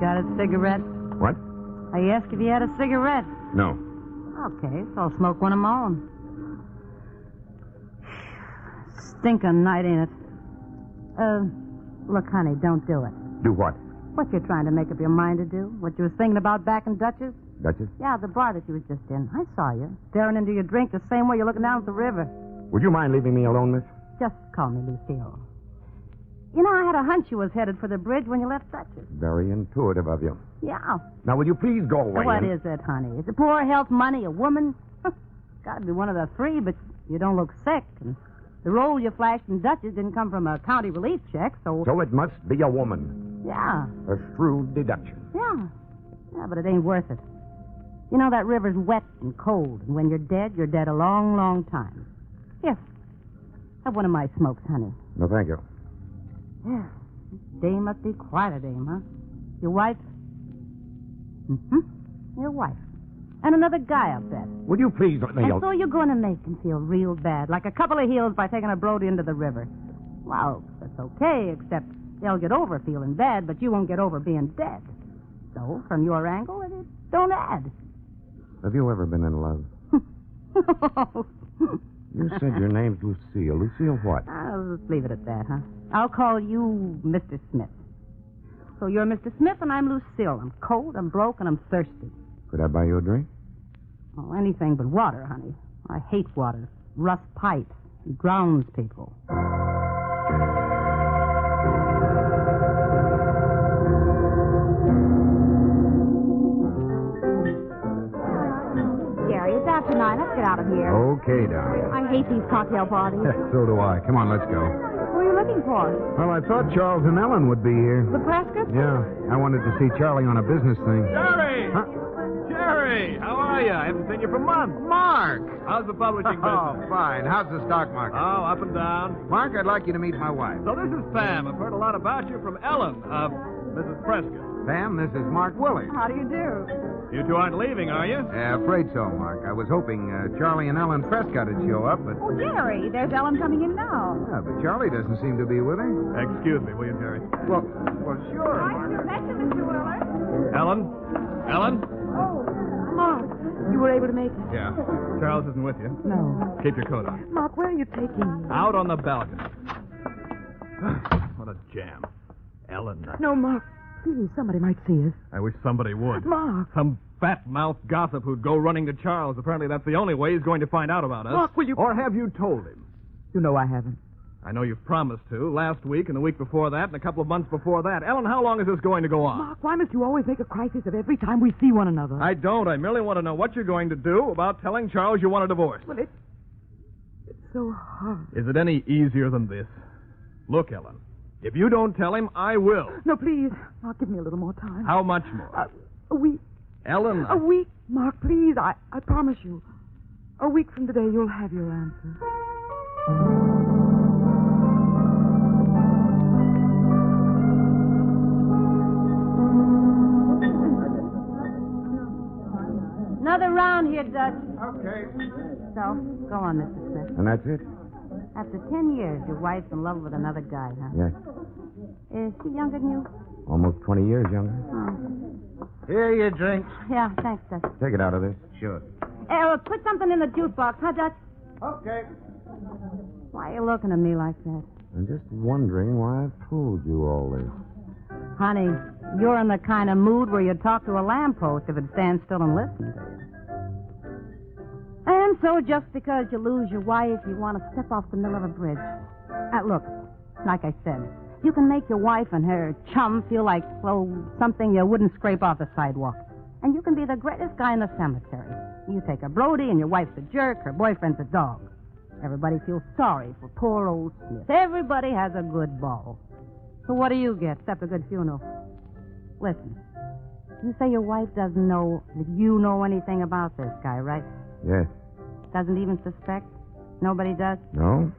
Got a cigarette? What? I asked if you had a cigarette. No. Okay, so I'll smoke one of my own. Stinking night, ain't it? Look, honey, don't do it. Do what? What you're trying to make up your mind to do? What you was thinking about back in Dutchess? Duchess? Yeah, the bar that you was just in. I saw you, staring into your drink the same way you're looking down at the river. Would you mind leaving me alone, miss? Just call me Lucille. You know, I had a hunch you was headed for the bridge when you left Dutchess. Very intuitive of you. Yeah. Now, will you please go away? What is it, honey? Is it poor health, money, a woman? Gotta be one of the three, but you don't look sick. And the role you flashed in Dutchess didn't come from a county relief check, so... So it must be a woman. Yeah. A shrewd deduction. Yeah. Yeah, but it ain't worth it. You know, that river's wet and cold, and when you're dead a long, long time. Here. Have one of my smokes, honey. No, thank you. Yeah. Dame must be quite a dame, huh? Your wife? Mm-hmm. Your wife. And another guy, I'll bet. Would you please let me... And so you're going to make him feel real bad, like a couple of heels by taking a Brody into the river. Well, that's okay, except they'll get over feeling bad, but you won't get over being dead. So, from your angle, it don't add. Have you ever been in love? You said your name's Lucille. Lucille what? I'll just leave it at that, huh? I'll call you Mr. Smith. So you're Mr. Smith and I'm Lucille. I'm cold, I'm broke, and I'm thirsty. Could I buy you a drink? Oh, anything but water, honey. I hate water. Rust pipes. It drowns people. Jerry, it's after 9. Let's get out of here. Okay, darling. I hate these cocktail parties. So do I. Come on, let's go. Who are you looking for? Well, I thought Charles and Ellen would be here. The Prescotts? Yeah, I wanted to see Charlie on a business thing. Jerry! Huh? Jerry, how are you? I haven't seen you for months. Mark! How's the publishing Oh, business? fine. How's the stock market? Oh, up and down. Mark, I'd like you to meet my wife. So this is Pam. I've heard a lot about you from Ellen, Mrs. Prescott. Pam, this is Mark Willey. How do you do? You two aren't leaving, are you? Afraid so, Mark. I was hoping Charlie and Ellen Prescott would show up, but... Oh, Jerry, there's Ellen coming in now. Yeah, but Charlie doesn't seem to be with her. Excuse me, will you, Jerry? Well, sure. Ellen? Ellen? Oh, Mark, you were able to make it. Yeah. Charles isn't with you. No. Keep your coat on. Mark, where are you taking me? Out on the balcony. What a jam. Ellen. No, Mark. Please, somebody might see us. I wish somebody would. Mark. Some fat-mouthed gossip who'd go running to Charles. Apparently that's the only way he's going to find out about us. Mark, will you... Or have you told him? You know I haven't. I know you've promised to. Last week and the week before that and a couple of months before that. Ellen, how long is this going to go on? Mark, why must you always make a crisis of every time we see one another? I don't. I merely want to know what you're going to do about telling Charles you want a divorce. Well, it's so hard. Is it any easier than this? Look, Ellen, if you don't tell him, I will. No, please. Mark, give me a little more time. How much more? A week. Ellen. A week, Mark, please. I promise you. A week from today, you'll have your answer. Another round here, Dutch. Okay. So, go on, Mr. Smith. And that's it? After 10 years, your wife's in love with another guy, huh? Yes. Is she younger than you? Almost 20 years younger. Here, your drinks. Yeah, thanks, Dutch. Take it out of this. Sure. Put something in the jukebox, huh, Dutch? Okay. Why are you looking at me like that? I'm just wondering why I've told you all this. Honey, you're in the kind of mood where you talk to a lamppost if it stands still and listens to you. And so just because you lose your wife, you want to step off the middle of a bridge. Look, like I said, you can make your wife and her chum feel like, well, something you wouldn't scrape off the sidewalk. And you can be the greatest guy in the cemetery. You take a Brody and your wife's a jerk, her boyfriend's a dog. Everybody feels sorry for poor old Smith. Everybody has a good ball. So what do you get except a good funeral? Listen, you say your wife doesn't know that you know anything about this guy, right? Yes. Doesn't even suspect? Nobody does? No?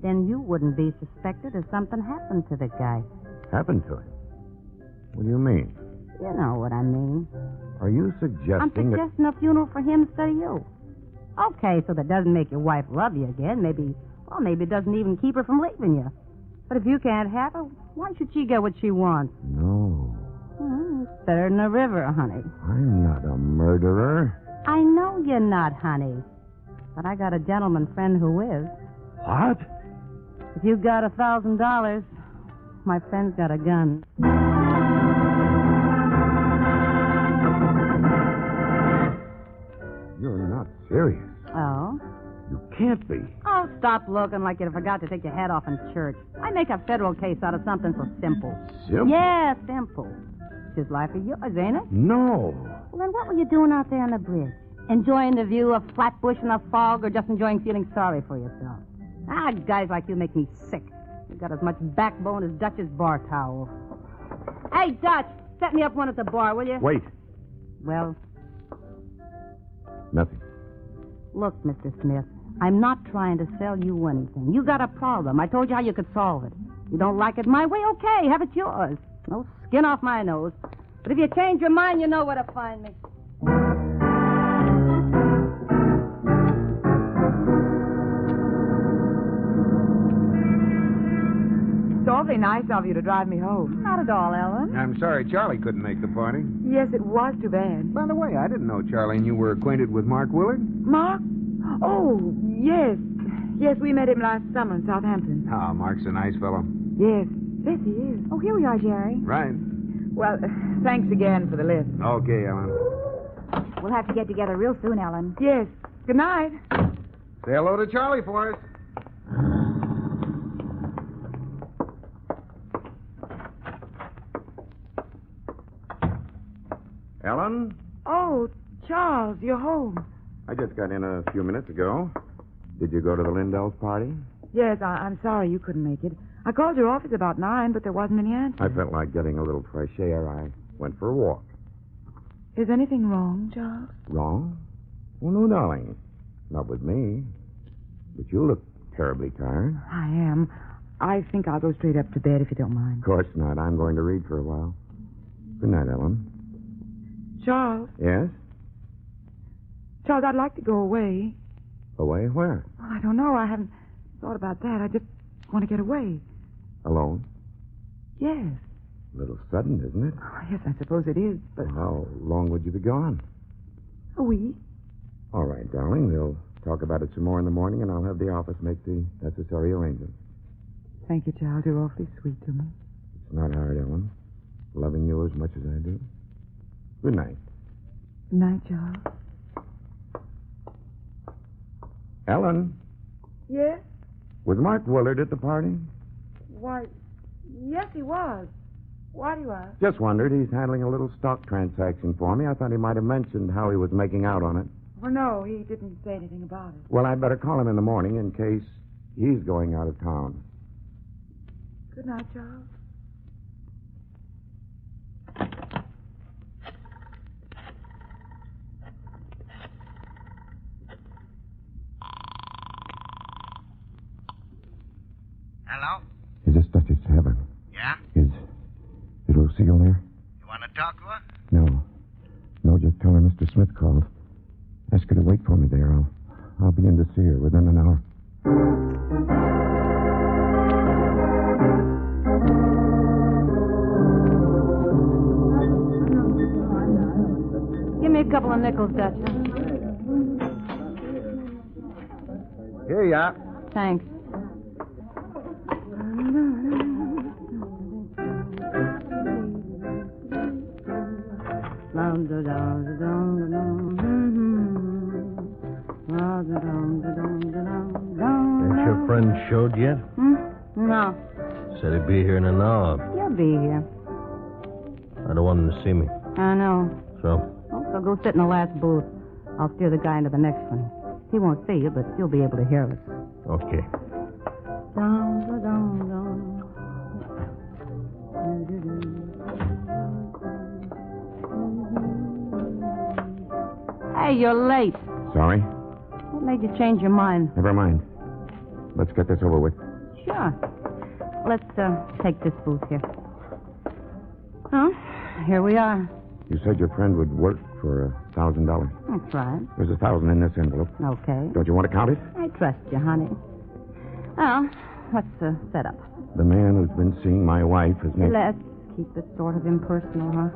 Then you wouldn't be suspected if something happened to the guy. Happened to him? What do you mean? You know what I mean. Are you suggesting I'm suggesting a funeral for him instead of you. Okay, so that doesn't make your wife love you again. Maybe it doesn't even keep her from leaving you. But if you can't have her, why should she get what she wants? No. It's better than a river, honey. I'm not a murderer. I know you're not, honey. But I got a gentleman friend who is. What? If you got $1,000, my friend's got a gun. You're not serious. Oh? You can't be. Oh, stop looking like you forgot to take your hat off in church. I make a federal case out of something so simple. Simple? Yeah, simple. Just like of yours, ain't it? No. Well, then what were you doing out there on the bridge? Enjoying the view of Flatbush in the fog or just enjoying feeling sorry for yourself? Guys like you make me sick. You got as much backbone as Dutch's bar towel. Hey, Dutch, set me up one at the bar, will you? Wait. Well? Nothing. Look, Mr. Smith, I'm not trying to sell you anything. You got a problem. I told you how you could solve it. You don't like it my way? Okay, have it yours. No skin off my nose. But if you change your mind, you know where to find me. It's awfully nice of you to drive me home. Not at all, Ellen. I'm sorry Charlie couldn't make the party. Yes, it was too bad. By the way, I didn't know Charlie and you were acquainted with Mark Willard. Mark? Oh, yes. Yes, we met him last summer in Southampton. Ah, Mark's a nice fellow. Yes. Yes, he is. Oh, here we are, Jerry. Right. Well, thanks again for the lift. Okay, Ellen. We'll have to get together real soon, Ellen. Yes. Good night. Say hello to Charlie for us. Ellen? Oh, Charles, you're home. I just got in a few minutes ago. Did you go to the Lindells' party? Yes, I'm sorry you couldn't make it. I called your office about 9, but there wasn't any answer. I felt like getting a little fresh air. I went for a walk. Is anything wrong, Charles? Wrong? Well, no, darling. Not with me. But you look terribly tired. I am. I think I'll go straight up to bed if you don't mind. Of course not. I'm going to read for a while. Good night, Ellen. Charles. Yes? Charles, I'd like to go away. Away? Where? Well, I don't know. I haven't thought about that. I just want to get away. Alone? Yes. A little sudden, isn't it? Oh, yes, I suppose it is, but... How long would you be gone? A week. All right, darling. We'll talk about it some more in the morning, and I'll have the office make the necessary arrangements. Thank you, Charles. You're awfully sweet to me. It's not hard, Ellen. Loving you as much as I do. Good night. Good night, Charles. Ellen, Yes? was Mark Willard at the party? Why, yes, he was. Why do you ask? Just wondered. He's handling a little stock transaction for me. I thought he might have mentioned how he was making out on it. Well, no, he didn't say anything about it. Well, I'd better call him in the morning in case he's going out of town. Good night, Charles. Hello? Is this Duchess Heaven? Yeah? Is Lucille there? You want to talk to her? No. No, just tell her Mr. Smith called. Ask her to wait for me there. I'll be in to see her within an hour. Give me a couple of nickels, Dutch. Here you are. Thanks. Ain't your friend showed yet? No. Said he'd be here in an hour. He'll be here. I don't want him to see me. I know. So? So go sit in the last booth. I'll steer the guy into the next one. He won't see you, but you'll be able to hear us. Okay. Hey, you're late. Sorry? What made you change your mind? Never mind. Let's get this over with. Sure. Let's take this booth here. Huh? Here we are. You said your friend would work for $1,000. That's right. There's $1,000 in this envelope. Okay. Don't you want to count it? I trust you, honey. Well, what's the setup? The man who's been seeing my wife is named... Let's keep it sort of impersonal, huh?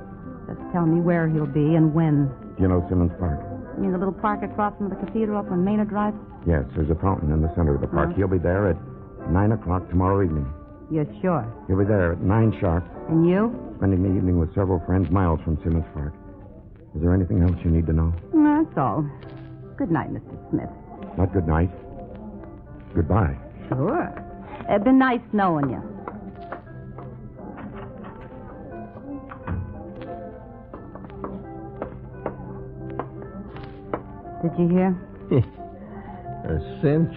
Just tell me where he'll be and when. Do you know Simmons Park? You mean the little park across from the cathedral up on Maynard Drive? Yes, there's a fountain in the center of the park. He'll be there at 9 o'clock tomorrow evening. You're sure? He'll be there at 9 sharp. And you? Spending the evening with several friends miles from Simmons Park. Is there anything else you need to know? That's all. Good night, Mr. Smith. Not good night. Goodbye. Sure. It's been nice knowing you. Did you hear? A cinch.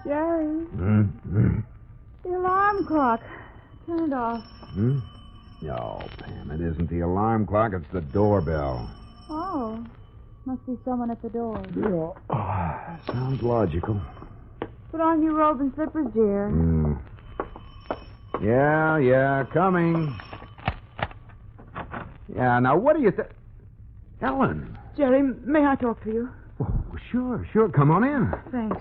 Jerry, Mm-hmm. the alarm clock. Turn it off. No, Pam, it isn't the alarm clock. It's the doorbell. Oh, must be someone at the door. Sounds logical. Put on your robe and slippers, dear. Yeah, coming. Yeah, now what do you think? Ellen. Jerry, may I talk to you? Oh, sure. Come on in. Thanks.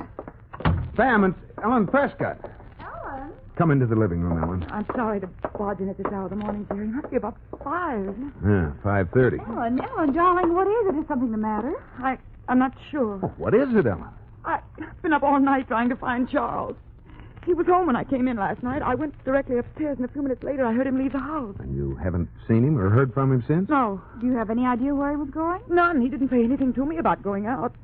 Pam, it's Ellen Prescott. Ellen? Come into the living room, Ellen. I'm sorry to barge in at this hour of the morning, Jerry. It must be about 5, isn't it? Yeah, 5:30. Ellen, darling, what is it? Is something the matter? I'm not sure. Oh, what is it, Ellen? I've been up all night trying to find Charles. He was home when I came in last night. I went directly upstairs, and a few minutes later I heard him leave the house. And you haven't seen him or heard from him since? No. Do you have any idea where he was going? None. He didn't say anything to me about going out.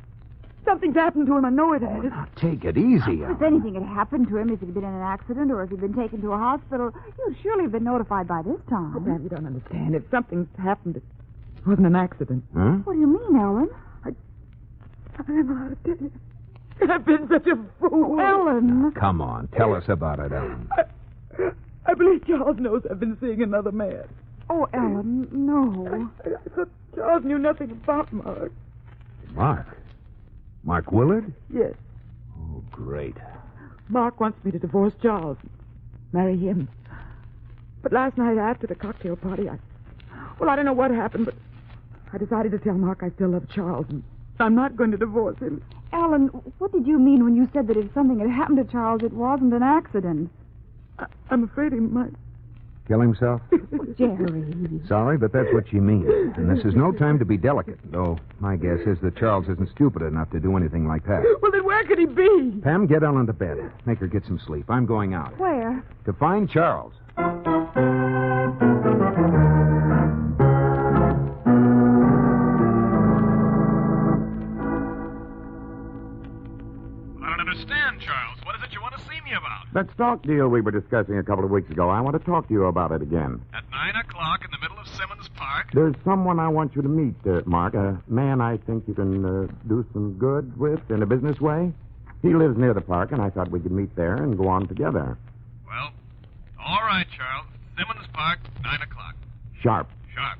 Something's happened to him. I know it has. Now, take it easy, Ellen. If anything had happened to him, if he'd been in an accident or if he'd been taken to a hospital, you'd surely have been notified by this time. Oh, Pam, you don't understand. If something's happened, it wasn't an accident. Huh? What do you mean, Ellen? I don't know how to tell you. I've been such a fool. Ellen. Come on, tell us about it, Ellen. I believe Charles knows I've been seeing another man. Oh, Ellen, no. I thought Charles knew nothing about Mark. Mark? Mark Willard? Yes. Oh, Great. Mark wants me to divorce Charles. Marry him. But last night after the cocktail party, I don't know what happened, but I decided to tell Mark I still love Charles, and I'm not going to divorce him. Ellen, what did you mean when you said that if something had happened to Charles, it wasn't an accident? I'm afraid he might. Kill himself? Jerry. Sorry, but that's what she means. And this is no time to be delicate, though my guess is that Charles isn't stupid enough to do anything like that. Well, then where could he be? Pam, get Ellen to bed. Make her get some sleep. I'm going out. Where? To find Charles. I don't understand, Charles. What is it you want to see me about? That stock deal we were discussing a couple of weeks ago, I want to talk to you about it again. At 9 o'clock in the middle of Simmons Park? There's someone I want you to meet, Mark. A man I think you can do some good with in a business way. He lives near the park, and I thought we could meet there and go on together. Well, all right, Charles. Simmons Park, 9 o'clock. Sharp. Sharp.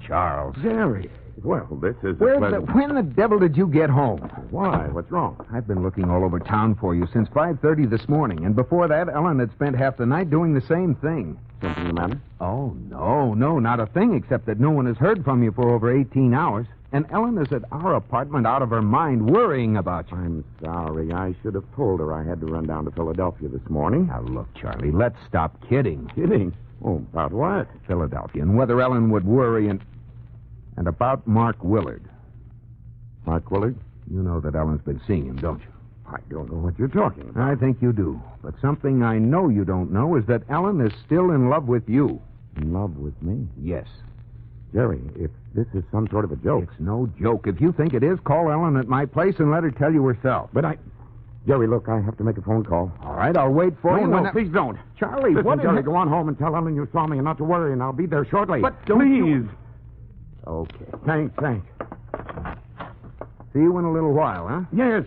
Charles. Jerry. Well, this is When the devil did you get home? Why? What's wrong? I've been looking all over town for you since 5:30 this morning, and before that, Ellen had spent half the night doing the same thing. Something the matter? Oh, no, not a thing, except that no one has heard from you for over 18 hours. And Ellen is at our apartment out of her mind, worrying about you. I'm sorry. I should have told her I had to run down to Philadelphia this morning. Now, look, Charlie, let's stop kidding. Kidding? Oh, about what? Philadelphia, and whether Ellen would worry and about Mark Willard. Mark Willard? You know that Ellen's been seeing him, don't you? I don't know what you're talking about. I think you do. But something I know you don't know is that Ellen is still in love with you. In love with me? Yes. Jerry, if this is some sort of a joke... It's no joke. If you think it is, call Ellen at my place and let her tell you herself. But Jerry, look, I have to make a phone call. All right, I'll wait for you. No, please don't. Charlie, Listen, what Jerry, go on home and tell Ellen you saw me and not to worry, and I'll be there shortly. But please. Okay. Thanks. See you in a little while, huh? Yes.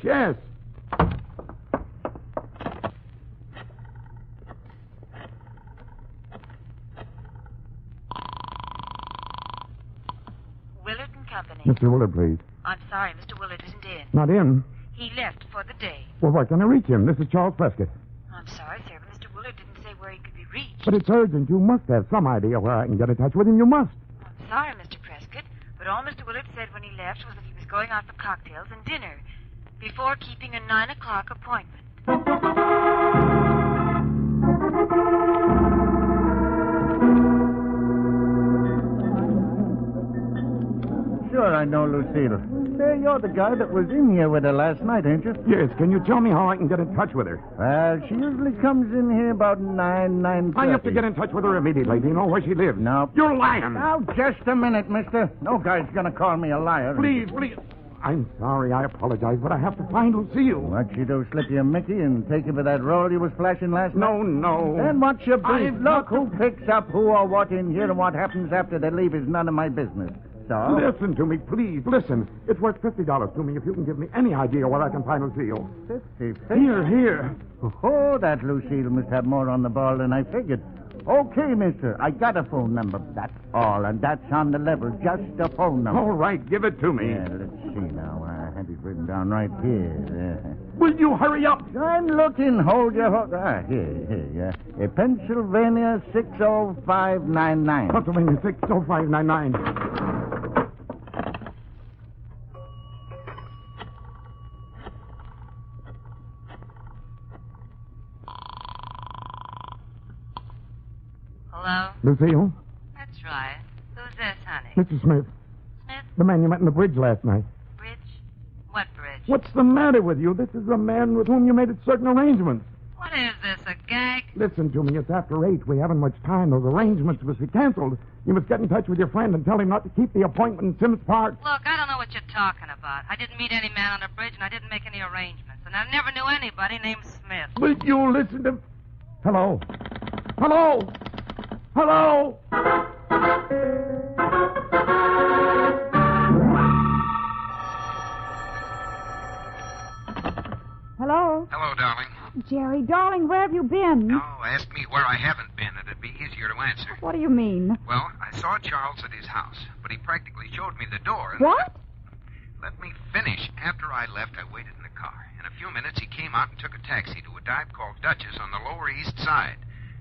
Willard and Company. Mr. Willard, please. I'm sorry, Mr. Willard isn't in. Not in? He left for the day. Well, why can't I reach him? This is Charles Prescott. I'm sorry, sir, but Mr. Willard didn't say where he could be reached. But it's urgent. You must have some idea where I can get in touch with him. You must. I'm sorry, Mr. Prescott, but all Mr. Willard said when he left was that he was going out for cocktails and dinner before keeping a 9 o'clock appointment. Sure, I know Lucille. Say, you're the guy that was in here with her last night, ain't you? Yes. Can you tell me how I can get in touch with her? Well, she usually comes in here about 9:30. I have to get in touch with her immediately. Do you know where she lives? No. You're lying. Now, just a minute, mister. No guy's gonna call me a liar. Please. I'm sorry. I apologize, but I have to find Lucille. What you do, slip you a Mickey and take you for that roll you was flashing last night? No. Then what's your beef? Look, who picks up who or what in here and what happens after they leave is none of my business. So? Listen to me, please. Listen. It's worth $50 to me if you can give me any idea where I can find Lucille. 50? Here. Oh, that Lucille must have more on the ball than I figured. Okay, mister. I got a phone number. That's all, and that's on the level. Just a phone number. All right, give it to me. Yeah, let's see now. I had it written down right here. Will you hurry up? I'm looking. Hold your horse. Here. Pennsylvania 60599. Pennsylvania 60599. Hello? Lucille? That's right. Who's this, honey? Mr. Smith. Smith? The man you met in the bridge last night. Bridge? What bridge? What's the matter with you? This is the man with whom you made certain arrangements. What is this, a gag? Listen to me. It's after 8. We haven't much time. Those arrangements must be canceled. You must get in touch with your friend and tell him not to keep the appointment in Sims Park. Look, I don't know what you're talking about. I didn't meet any man on the bridge, and I didn't make any arrangements. And I never knew anybody named Smith. Will you listen to... Hello? Hello? Hello? Hello? Hello, darling. Jerry, darling, where have you been? No, ask me where I haven't been. It'd be easier to answer. What do you mean? Well, I saw Charles at his house, but he practically showed me the door. What? Let me finish. After I left, I waited in the car. In a few minutes, he came out and took a taxi to a dive called Duchess on the Lower East Side.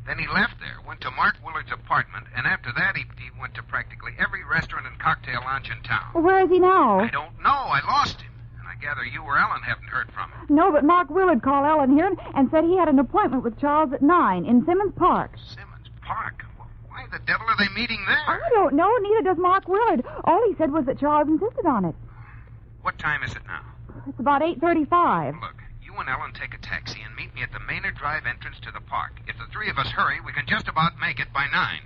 Then he left there, went to Mark Willard's apartment, and after that, he went to practically every restaurant and cocktail lounge in town. Well, where is he now? I don't know. I lost him. And I gather you or Ellen haven't heard from him. No, but Mark Willard called Ellen here and said he had an appointment with Charles at 9 in Simmons Park. Simmons Park? Well, why the devil are they meeting there? I don't know. Neither does Mark Willard. All he said was that Charles insisted on it. What time is it now? It's about 8:35. Look, you and Ellen take a taxi and meet me at the Maynard Drive entrance to the park. If the three of us hurry, we can just about make it by 9.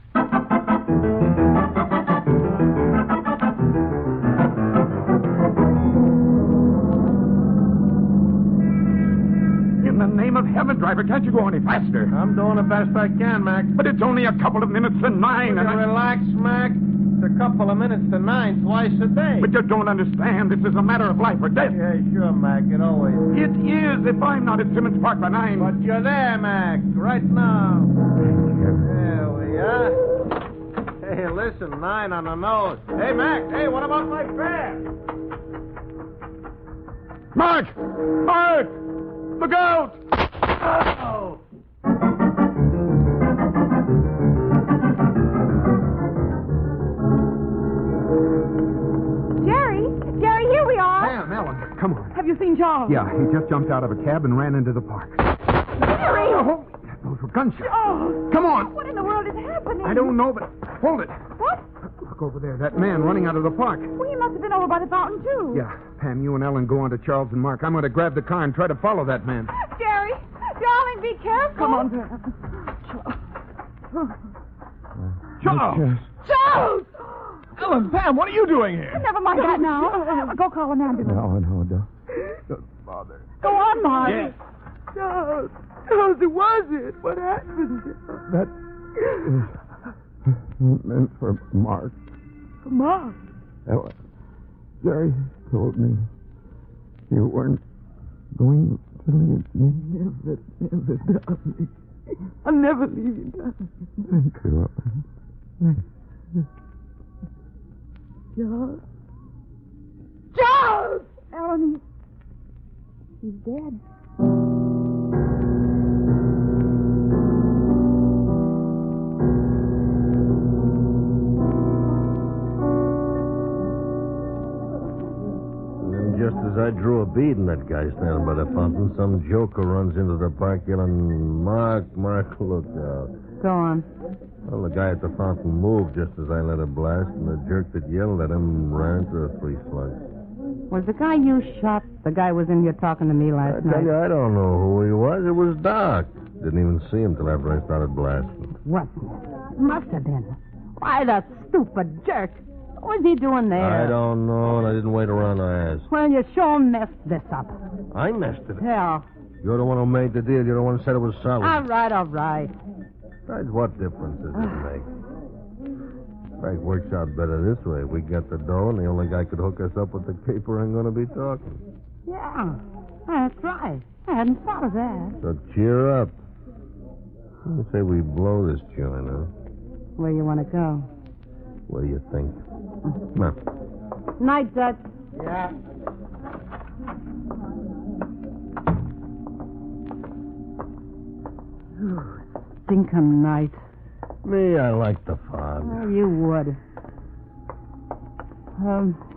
In the name of heaven, driver, can't you go any faster? I'm doing the best I can, Mac. But it's only a couple of minutes to 9. Will you relax, Mac? It's a couple of minutes to 9 twice a day. But you don't understand. This is a matter of life or death. Yeah, sure, Mac. It always is. It is if I'm not at Simmons Park by 9. But you're there, Mac. Right now. There we are. Hey, listen, 9 on the nose. Hey, Mac. Hey, what about my fare? Mark! Mark! Look out! Oh! Jerry, here we are. Damn, Ellen, come on. Have you seen Charles? Yeah, he just jumped out of a cab and ran into the park. Jerry! Oh, those were gunshots. Oh! Come on. What in the world is happening? I don't know, but hold it. What? Look over there, that man running out of the park. Well, he must have been over by the fountain, too. Yeah, Pam, you and Ellen go on to Charles and Mark. I'm going to grab the car and try to follow that man. Jerry, darling, be careful. Come on, Charles! Charles! Ellen, Pam, what are you doing here? Never mind that now. Go call an ambulance. No, Don't bother. Go on, Mark. Yes. Charles, who was it? What happened? That is meant for Mark. Mark? Jerry told me you weren't going to leave me. Never, darling. I'll never leave you, darling. Thank you. Charles? Charles! Ellen, he's dead. Just as I drew a bead in that guy standing by the fountain, some joker runs into the park yelling, Mark, look out. Go on. Well, the guy at the fountain moved just as I let it blast, and the jerk that yelled at him ran into the 3 slugs. Was the guy you shot the guy was in here talking to me last I tell night? you, I don't know who he was. It was dark. Didn't even see him till after I started blasting. What? Must have been. Why, the stupid jerk. What was he doing there? I don't know, and I didn't wait around to ask. Well, you sure messed this up. I messed it. Yeah. You're the one who made the deal. You're the one who said it was solid. All right. Besides, what difference does it make? In fact, it works out better this way. We get the dough, and the only guy could hook us up with the caper ain't going to be talking. Yeah, that's right. I hadn't thought of that. So cheer up. You say we blow this joint, huh? Where you want to go? What do you think? Come on. Night, Dutch. Yeah. Stinking night. Me, I like the fog. Oh, you would.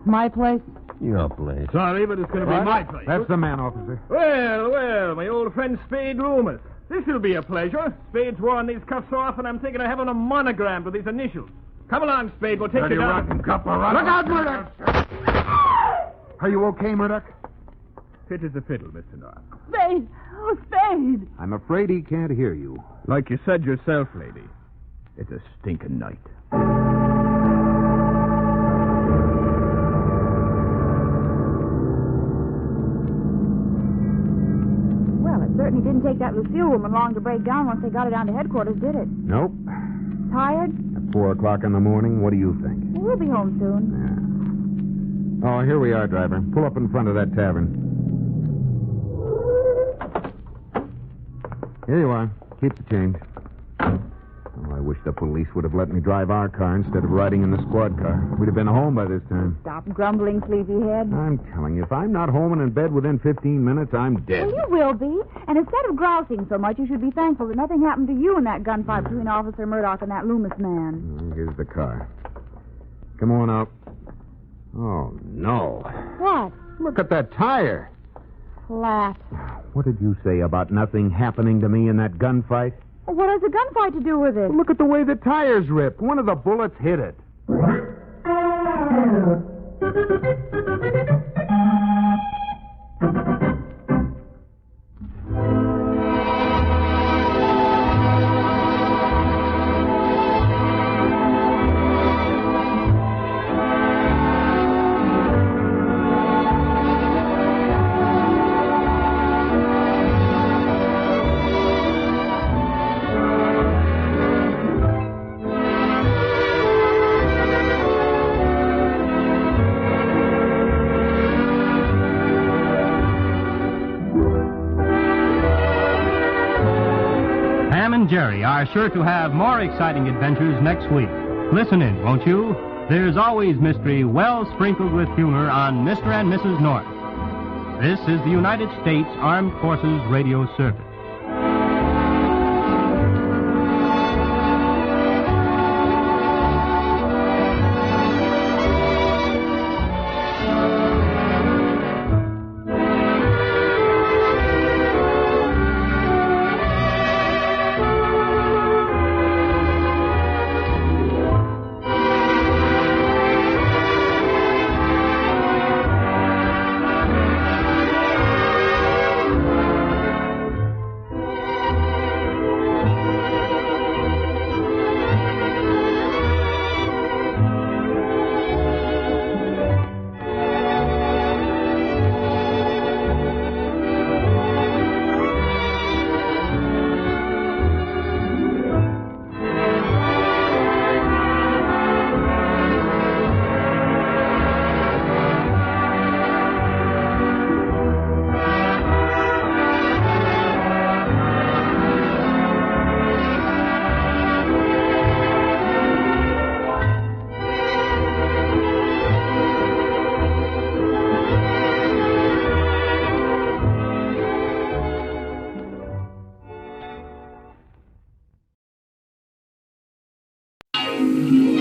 My place? Your place. Sorry, but it's going to be my place. That's the man, officer. Well, my old friend Spade Loomis. This'll be a pleasure. Spade's worn these cuffs off, and I'm thinking of having a monogram with these initials. Come along, Spade. We'll take Dirty you down. rotten copper. Look out, Murdoch! Are you okay, Murdoch? Fit as a fiddle, Mr. North. Spade! Oh, Spade! I'm afraid he can't hear you. Like you said yourself, lady, it's a stinking night. Well, it certainly didn't take that Lucille woman long to break down once they got her down to headquarters, did it? Nope. Tired? At 4 o'clock in the morning, what do you think? We'll be home soon. Oh, here we are, driver. Pull up in front of that tavern. Here you are. Keep the change. Oh, I wish the police would have let me drive our car instead of riding in the squad car. We'd have been home by this time. Stop grumbling, sleepyhead. I'm telling you, if I'm not home and in bed within 15 minutes, I'm dead. Well, you will be. And instead of grousing so much, you should be thankful that nothing happened to you in that gunfight between Officer Murdoch and that Loomis man. Here's the car. Come on up. Oh, no. What? Look at that tire. Flat. What did you say about nothing happening to me in that gunfight? Well, what has a gunfight to do with it? Look at the way the tire's ripped. One of the bullets hit it. Jerry are sure to have more exciting adventures next week. Listen in, won't you? There's always mystery well sprinkled with humor on Mr. and Mrs. North. This is the United States Armed Forces Radio Service.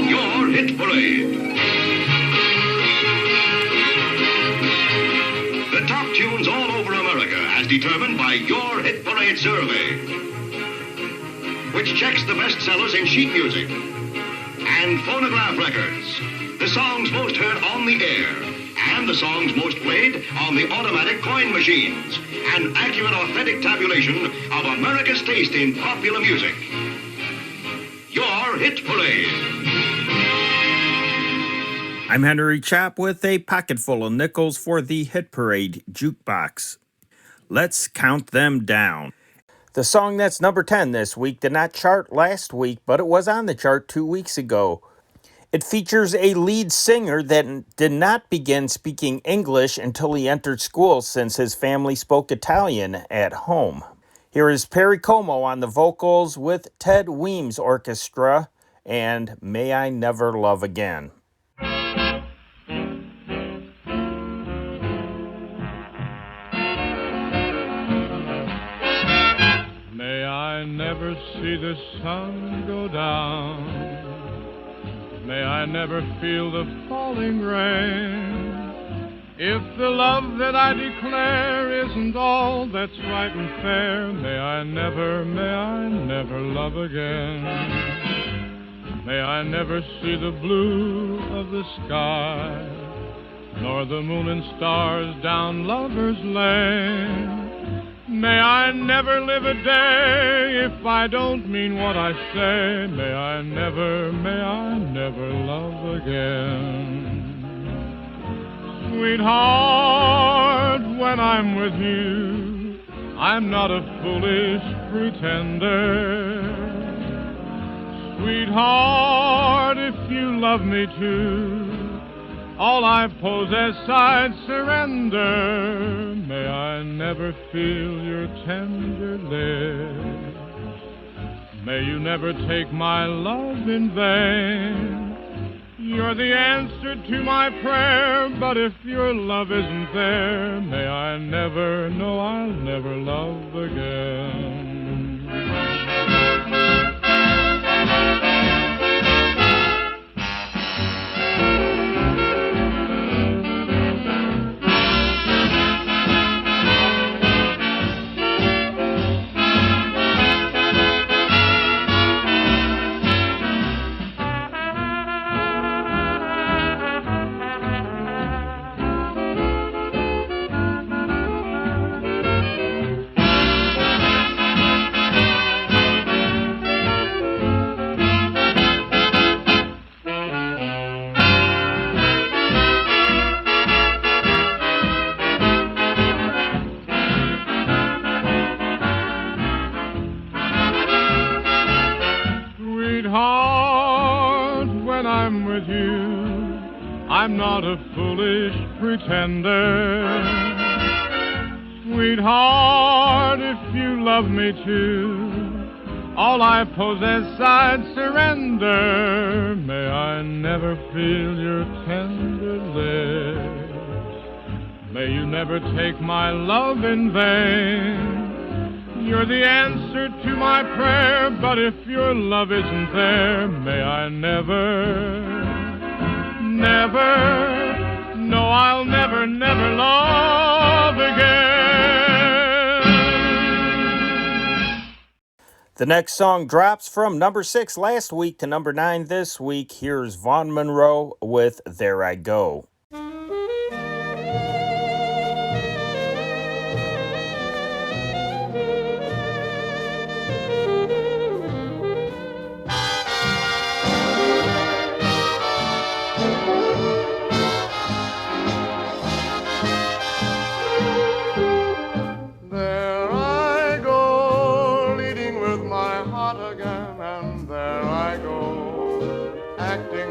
Your Hit Parade. The top tunes all over America as determined by Your Hit Parade survey, which checks the best sellers in sheet music and phonograph records, the songs most heard on the air, and the songs most played on the automatic coin machines. An accurate, authentic tabulation of America's taste in popular music. Your Hit Parade. I'm Henry Chap with a pocket full of nickels for the Hit Parade Jukebox. Let's count them down. The song that's number 10 this week did not chart last week, but it was on the chart 2 weeks ago. It features a lead singer that did not begin speaking English until he entered school, since his family spoke Italian at home. Here is Perry Como on the vocals with Ted Weems Orchestra and May I Never Love Again. May I never see the sun go down. May I never feel the falling rain. If the love that I declare isn't all that's right and fair, may I never love again. May I never see the blue of the sky, nor the moon and stars down Lover's Lane. May I never live a day if I don't mean what I say. May I never love again. Sweetheart, when I'm with you, I'm not a foolish pretender. Sweetheart, if you love me too, all I possess I'd surrender. May I never feel your tender lips. May you never take my love in vain. You're the answer to my prayer, but if your love isn't there, may I never know I'll never love again. Sweetheart, when I'm with you, I'm not a foolish pretender. Sweetheart, if you love me too, all I possess I'd surrender. May I never feel your tender lips. May you never take my love in vain. You're the answer to my prayer, but if your love isn't there, may I never, no, I'll never love again. The next song drops from number 6 last week to number 9 this week. Here's Vaughn Monroe with There I Go.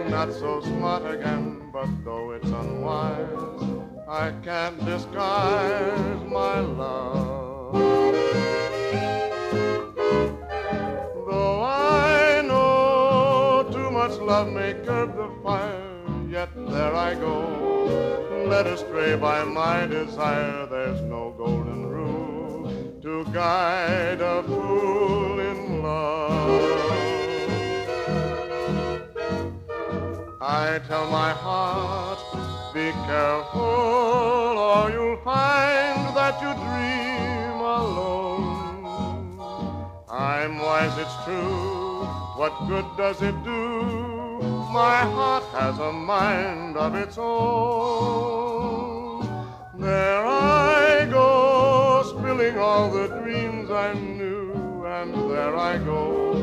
Not so smart again, but though it's unwise, I can't disguise my love. Though I know too much love may curb the fire, yet there I go, led astray by my desire. There's no golden rule to guide a fool in love. I tell my heart, be careful, or you'll find that you dream alone. I'm wise, it's true, what good does it do? My heart has a mind of its own. There I go, spilling all the dreams I knew, and there I go,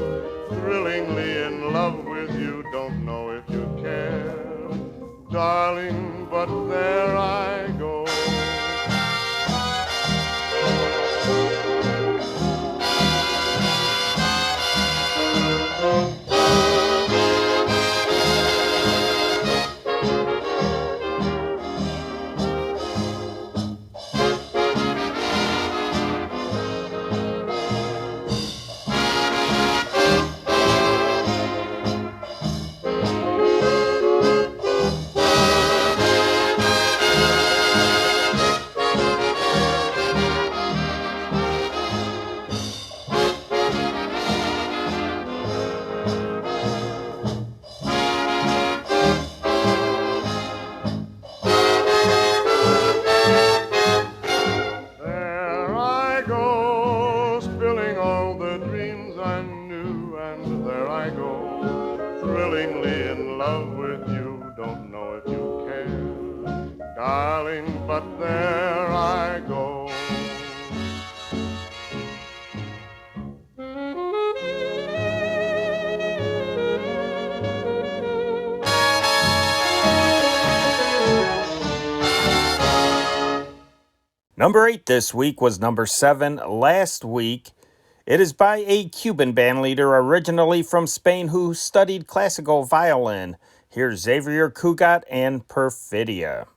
thrillingly in love with you. Don't know if you care, darling, but there I go. Number 8 this week was number 7 last week. It is by a Cuban bandleader originally from Spain who studied classical violin. Here's Xavier Cugat and Perfidia.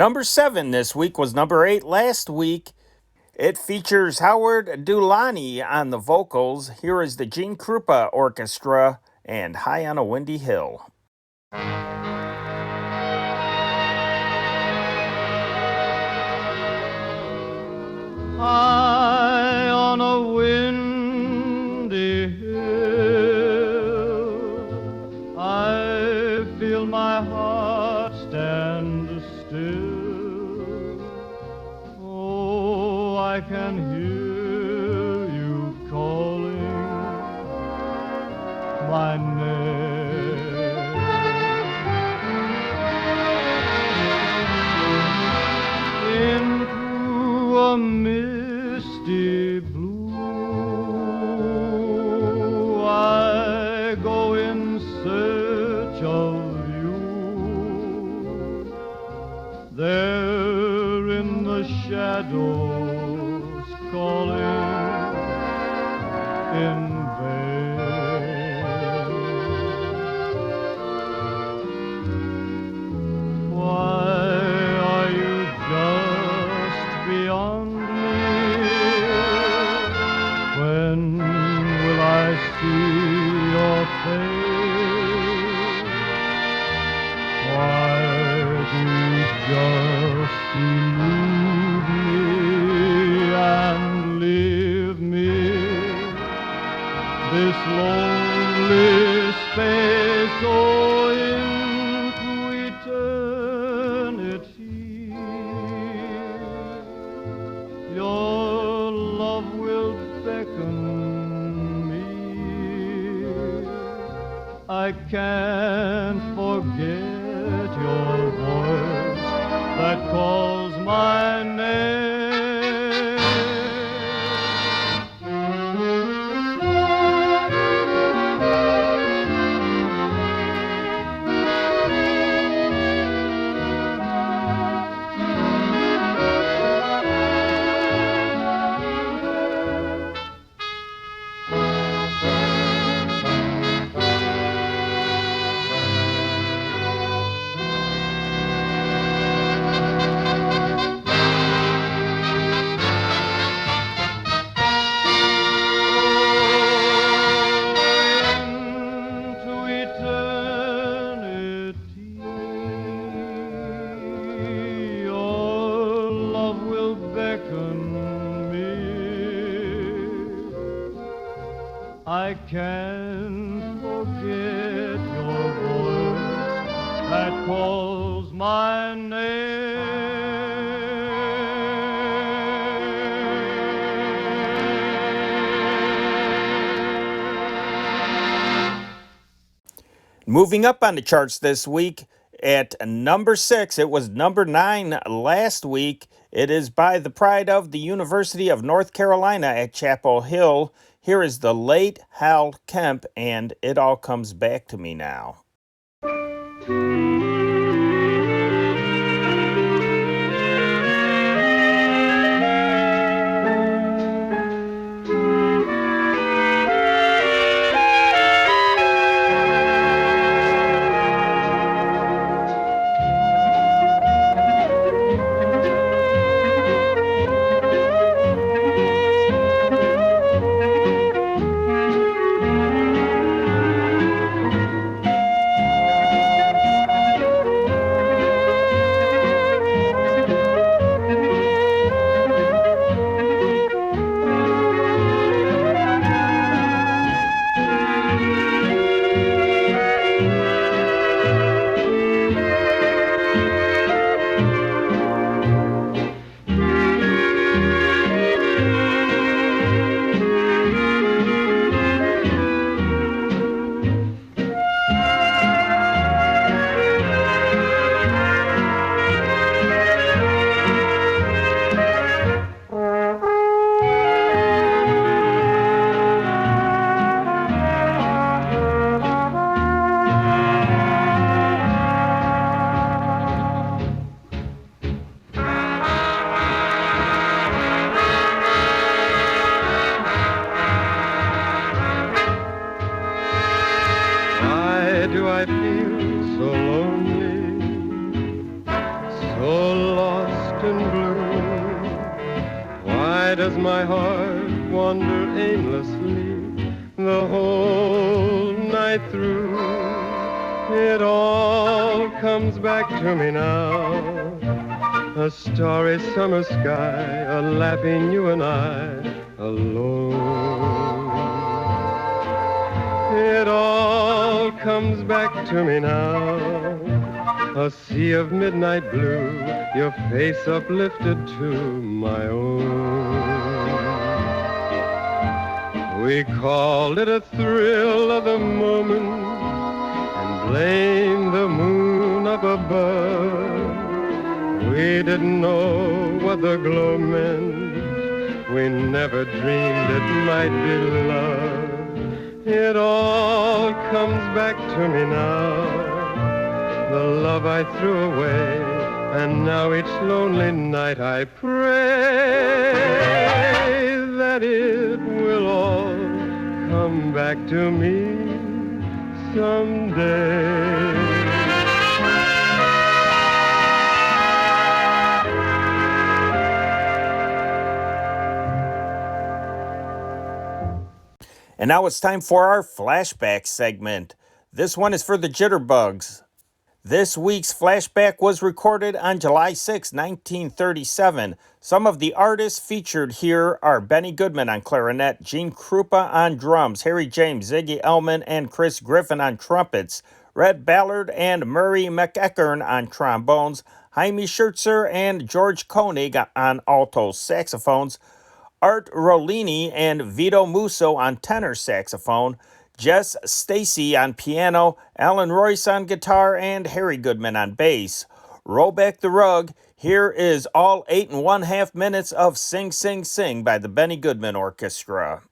Number 7 this week was number 8 last week. It features Howard Dulani on the vocals. Here is the Gene Krupa Orchestra and High on a Windy Hill. High on a windy hill, I feel my heart stand still. Oh, I can hear you calling my name. Into a misty blue, I go in search of you. There in the shadows, calling in vain. Why are you just beyond me? When will I see your face? Why do you just elude me and leave me this lonely space, oh, into eternity? Your love will beckon me. I can't forget your voice that calls my name. I can't forget your voice that calls my name. Moving up on the charts this week at number 6, it was number 9 last week. It is by the pride of the University of North Carolina at Chapel Hill. Here is the late Hal Kemp, and It All Comes Back to Me Now. does my heart wander aimlessly the whole night through. It all comes back to me now. A starry summer sky, a laughing you and I alone. It all comes back to me now. A sea of midnight blue, your face uplifted to my own. We called it a thrill of the moment and blamed the moon up above. We didn't know what the glow meant. We never dreamed it might be love. It all comes back to me now. The love I threw away, and now each lonely night I pray that it will all come back to me someday. And now it's time for our flashback segment. This one is for the Jitterbugs. This week's flashback was recorded on July 6, 1937. Some of the artists featured here are Benny Goodman on clarinet, Gene Krupa on drums, Harry James, Ziggy Elman, and Chris Griffin on trumpets, Red Ballard and Murray McEachern on trombones, Jaime Schertzer and George Koenig on alto saxophones, Art Rollini and Vito Musso on tenor saxophone, Jess Stacy on piano, Alan Royce on guitar, and Harry Goodman on bass. Roll back the rug. Here is all 8 1/2 minutes of Sing, Sing, Sing by the Benny Goodman Orchestra.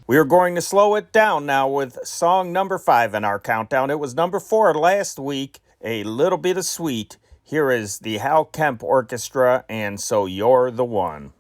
We are going to slow it down now with song number 5 in our countdown. It was number 4 last week, A Little Bit of Sweet. Here is the Hal Kemp Orchestra and So You're the One.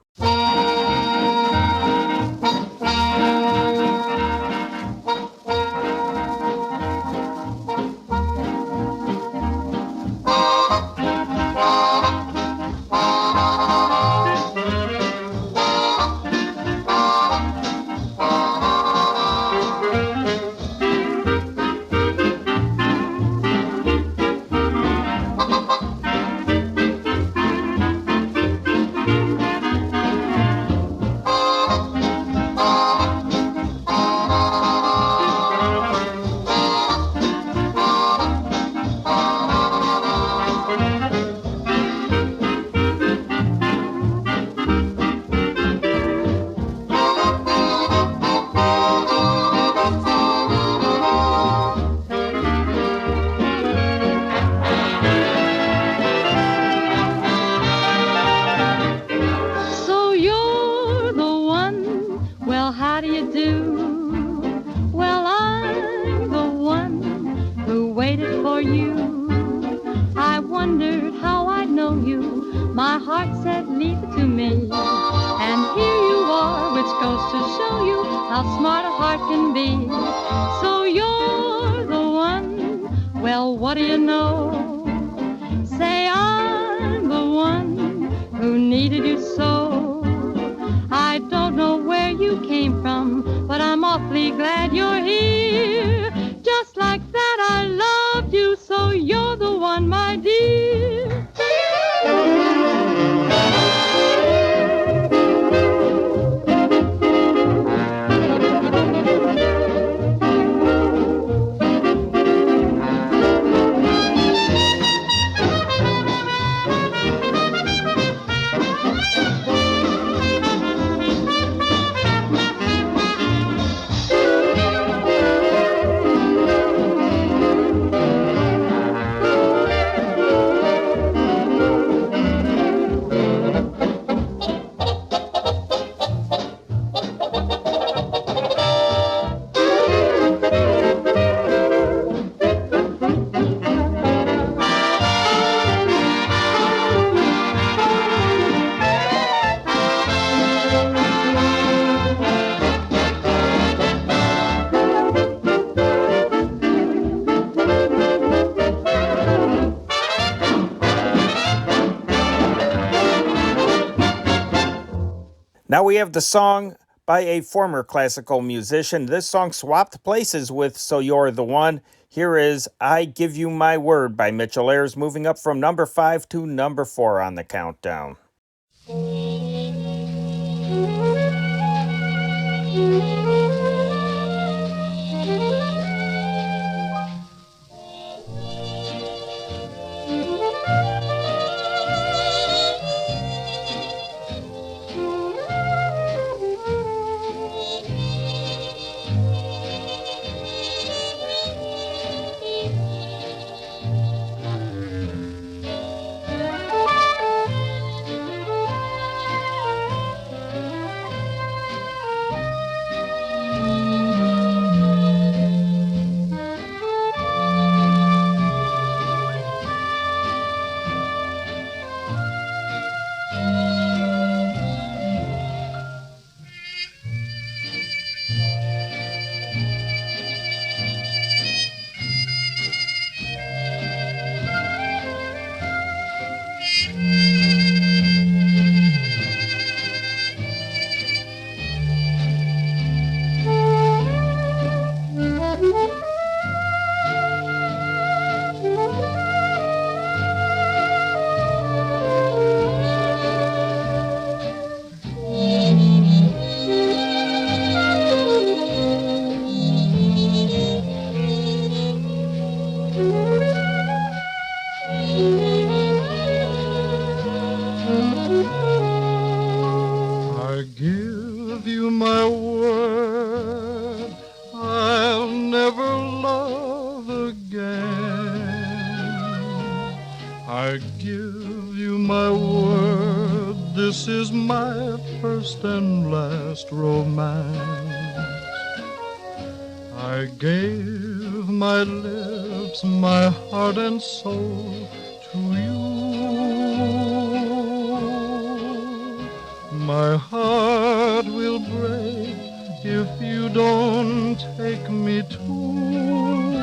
Now we have the song by a former classical musician. This song swapped places with So You're the One. Here is I Give You My Word by Mitchell Ayers, moving up from number 5 to number 4 on the countdown. This is my first and last romance. I gave my lips, my heart and soul to you. My heart will break if you don't take me too.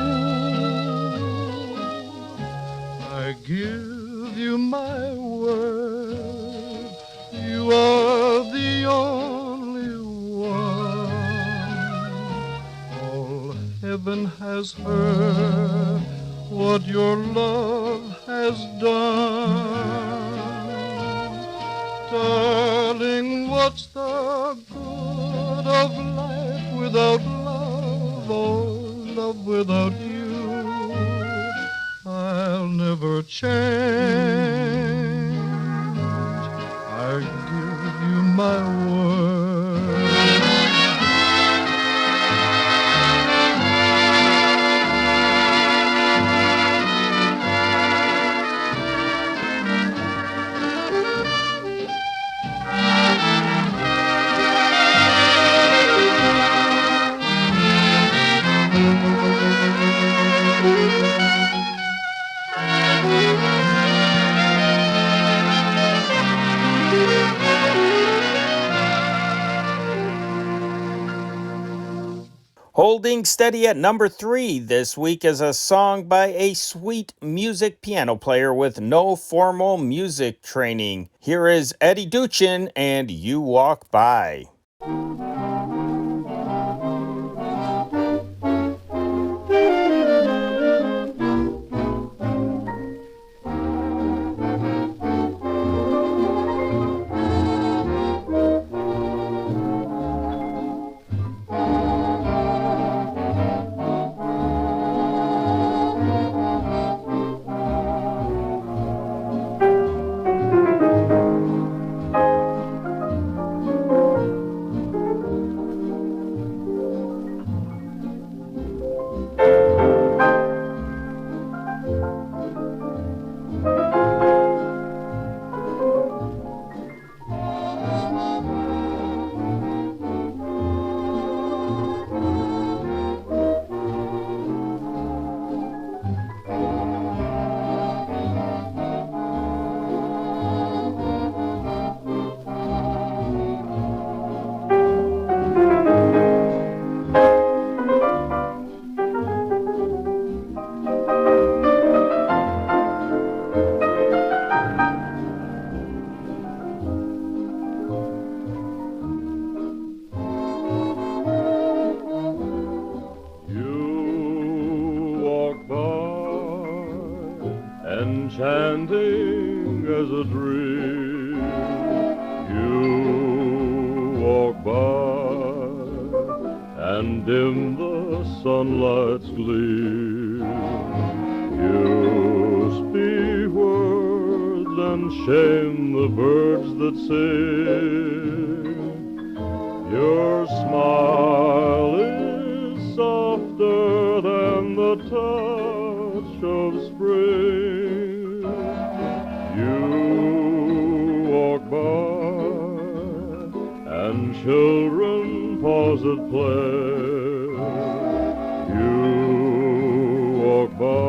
I give you my word, you are the only one. All heaven has heard what your love has done. Darling, what's the good of life without love, or love without you? I'll never change. I give you my word. Holding steady at number 3 this week is a song by a sweet music piano player with no formal music training. Here is Eddie Duchin and You Walk By. Enchanting as a dream, you walk by and dim the sunlight's gleam. You speak words and shame the birds that sing. Your smile is softer than the touch of spring. You walk by and children pause at play. You walk by,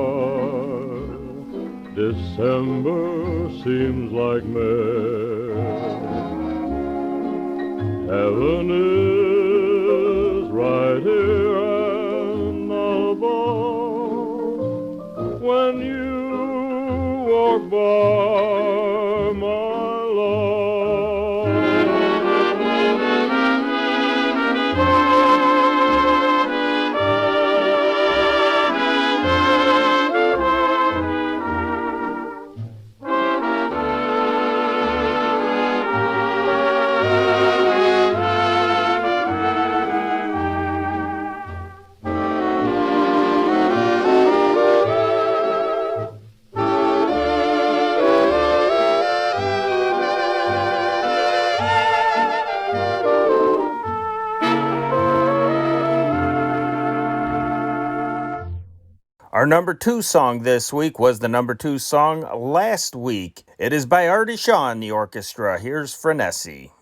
December seems like May. Heaven is right here and above when you walk by, my love. Our number 2 song this week was the number 2 song last week. It is by Artie Shaw and the orchestra. Here's Frenesy.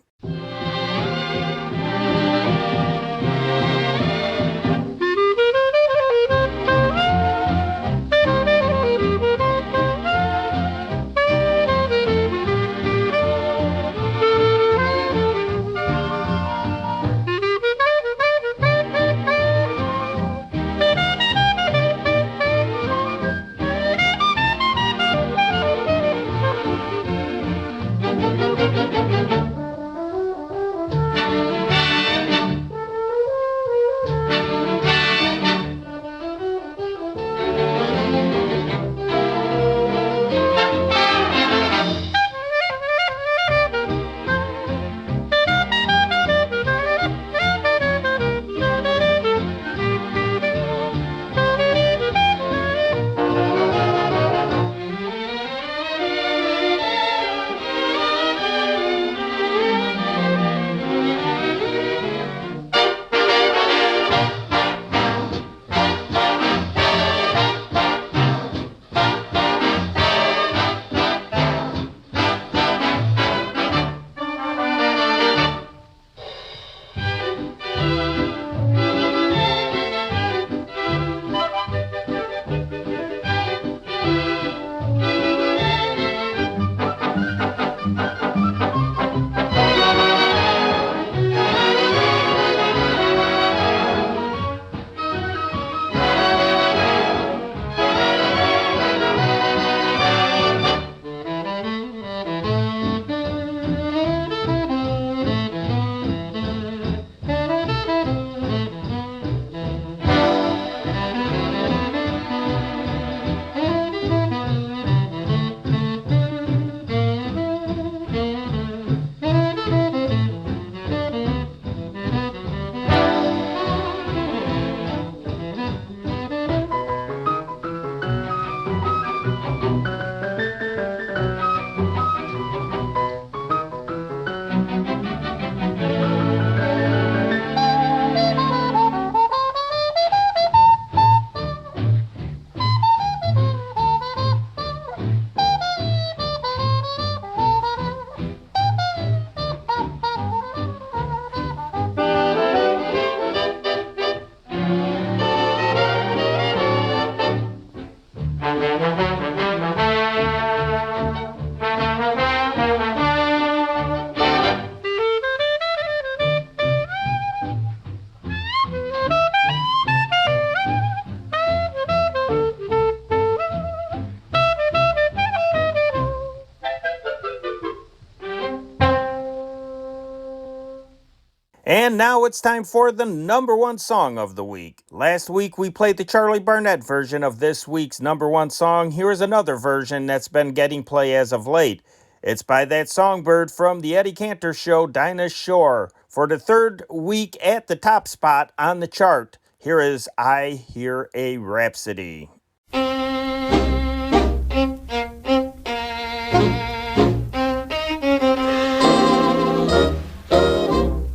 And now it's time for the number one song of the week. Last week we played the Charlie Barnett version of this week's number one song. Here is another version that's been getting play as of late. It's by that songbird from the Eddie Cantor show, Dinah Shore. For the third week at the top spot on the chart, here is I Hear a Rhapsody.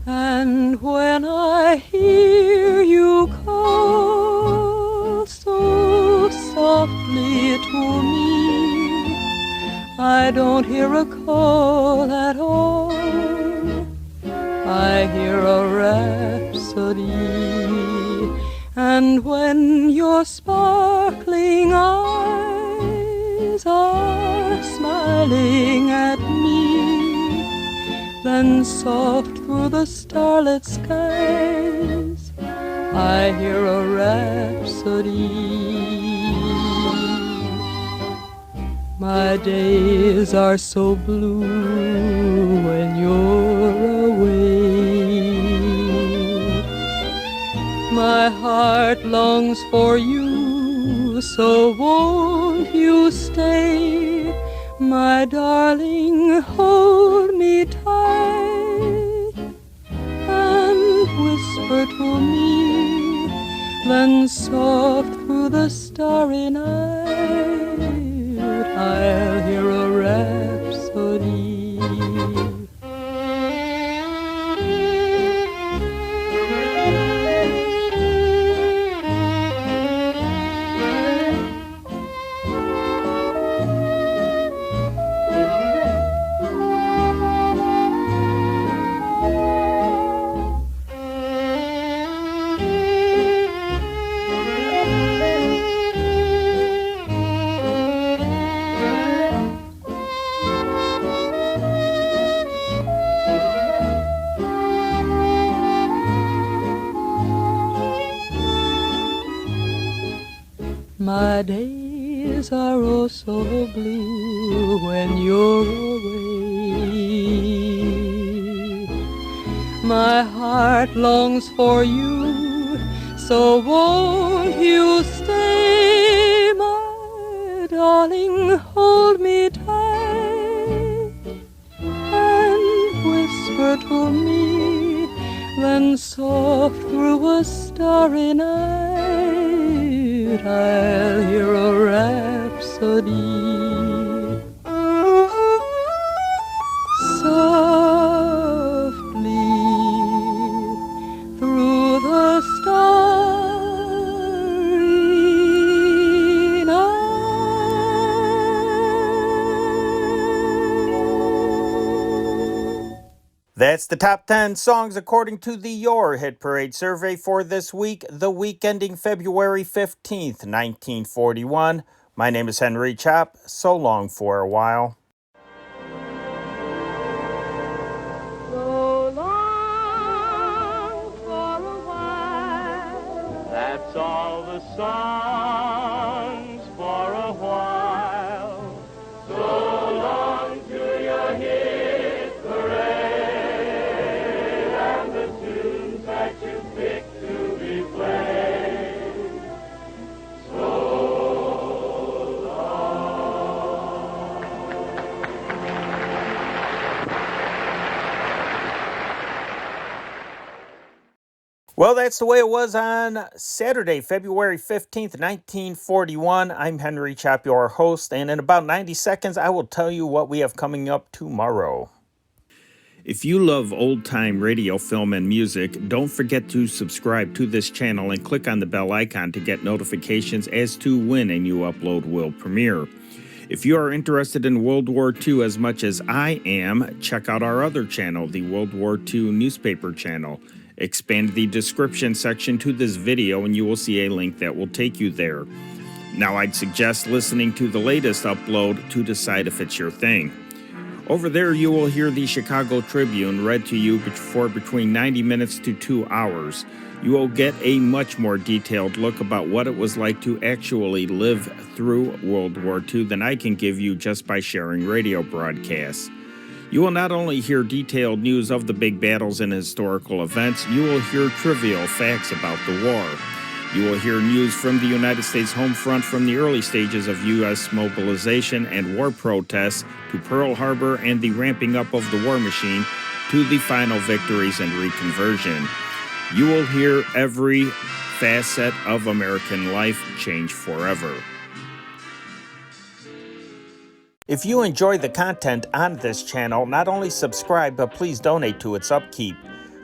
And when I hear you call so softly to me, I don't hear a call at all. I hear a rhapsody. And when your sparkling eyes are smiling at me, then soft through the starlit skies, I hear a rhapsody. My days are so blue when you're away. My heart longs for you, so won't you stay? My darling, hold me tight and whisper to me, then soft through the starry night, I'll hear a rhapsody. My days are oh so blue when you're away. My heart longs for you, so won't you stay? My darling, hold me tight and whisper to me, then soft through a starry night, I'll hear a rhapsody. Softly through the starry night. That's the top 10 songs according to the Your Hit Parade survey for this week, the week ending February 15th, 1941. My name is Henry Chop. So long for a while. So long for a while. That's all the songs for a while. So long to your hit parade and the tunes that you pick to be played. So Well, that's the way it was on Saturday, February 15th, 1941. I'm Henry Chop, your host, and in about 90 seconds, I will tell you what we have coming up tomorrow. If you love old-time radio, film, and music, don't forget to subscribe to this channel and click on the bell icon to get notifications as to when a new upload will premiere. If you are interested in World War II as much as I am, check out our other channel, the World War II newspaper channel. Expand the description section to this video and you will see a link that will take you there. Now I'd suggest listening to the latest upload to decide if it's your thing. Over there you will hear the Chicago Tribune read to you for between 90 minutes to 2 hours. You will get a much more detailed look about what it was like to actually live through World War II than I can give you just by sharing radio broadcasts. You will not only hear detailed news of the big battles and historical events, you will hear trivial facts about the war. You will hear news from the United States home front from the early stages of U.S. mobilization and war protests to Pearl Harbor and the ramping up of the war machine to the final victories and reconversion. You will hear every facet of American life change forever. If you enjoy the content on this channel, not only subscribe, but please donate to its upkeep.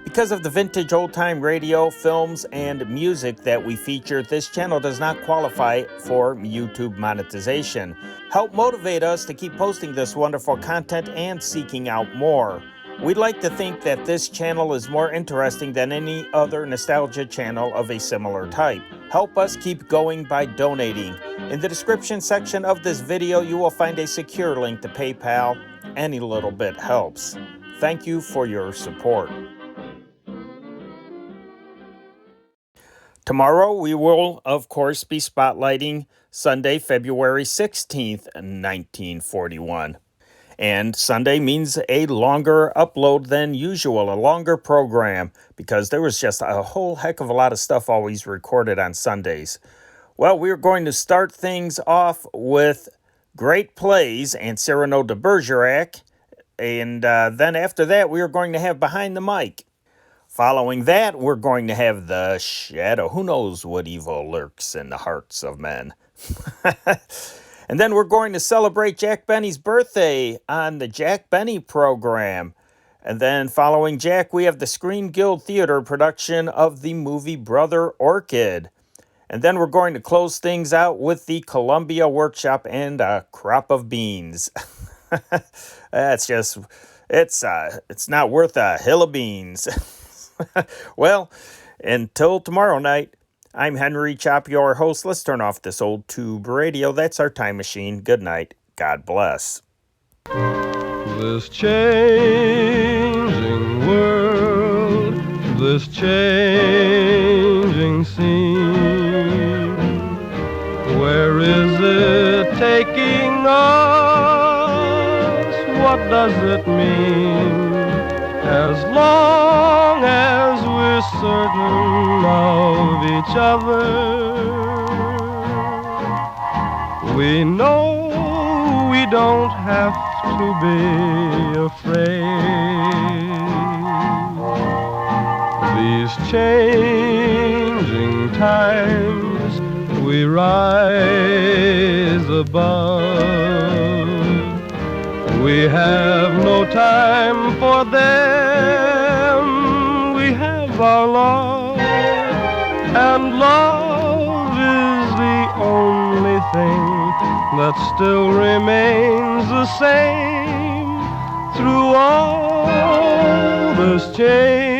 Because of the vintage old-time radio, films, and music that we feature, this channel does not qualify for YouTube monetization. Help motivate us to keep posting this wonderful content and seeking out more. We'd like to think that this channel is more interesting than any other nostalgia channel of a similar type. Help us keep going by donating. In the description section of this video, you will find a secure link to PayPal. Any little bit helps. Thank you for your support. Tomorrow, we will, of course, be spotlighting Sunday, February 16th, 1941. And Sunday means a longer upload than usual, a longer program, because there was just a whole heck of a lot of stuff always recorded on Sundays. Well, we're going to start things off with Great Plays and Cyrano de Bergerac, and then after that, we are going to have Behind the Mic. Following that, we're going to have The Shadow. Who knows what evil lurks in the hearts of men? And then we're going to celebrate Jack Benny's birthday on the Jack Benny program. And then following Jack, we have the Screen Guild Theater production of the movie Brother Orchid. And then we're going to close things out with the Columbia Workshop and a crop of beans. It's not worth a hill of beans. Well, until tomorrow night, I'm Henry Chop, your host. Let's turn off this old tube radio. That's our time machine. Good night. God bless. This changing world, this changing scene, where is it taking us? What does it mean? As long as we're certain of each other, we know we don't have to be afraid. These changing times, we rise above. We have no time for them. We have our love, and love is the only thing that still remains the same through all this change.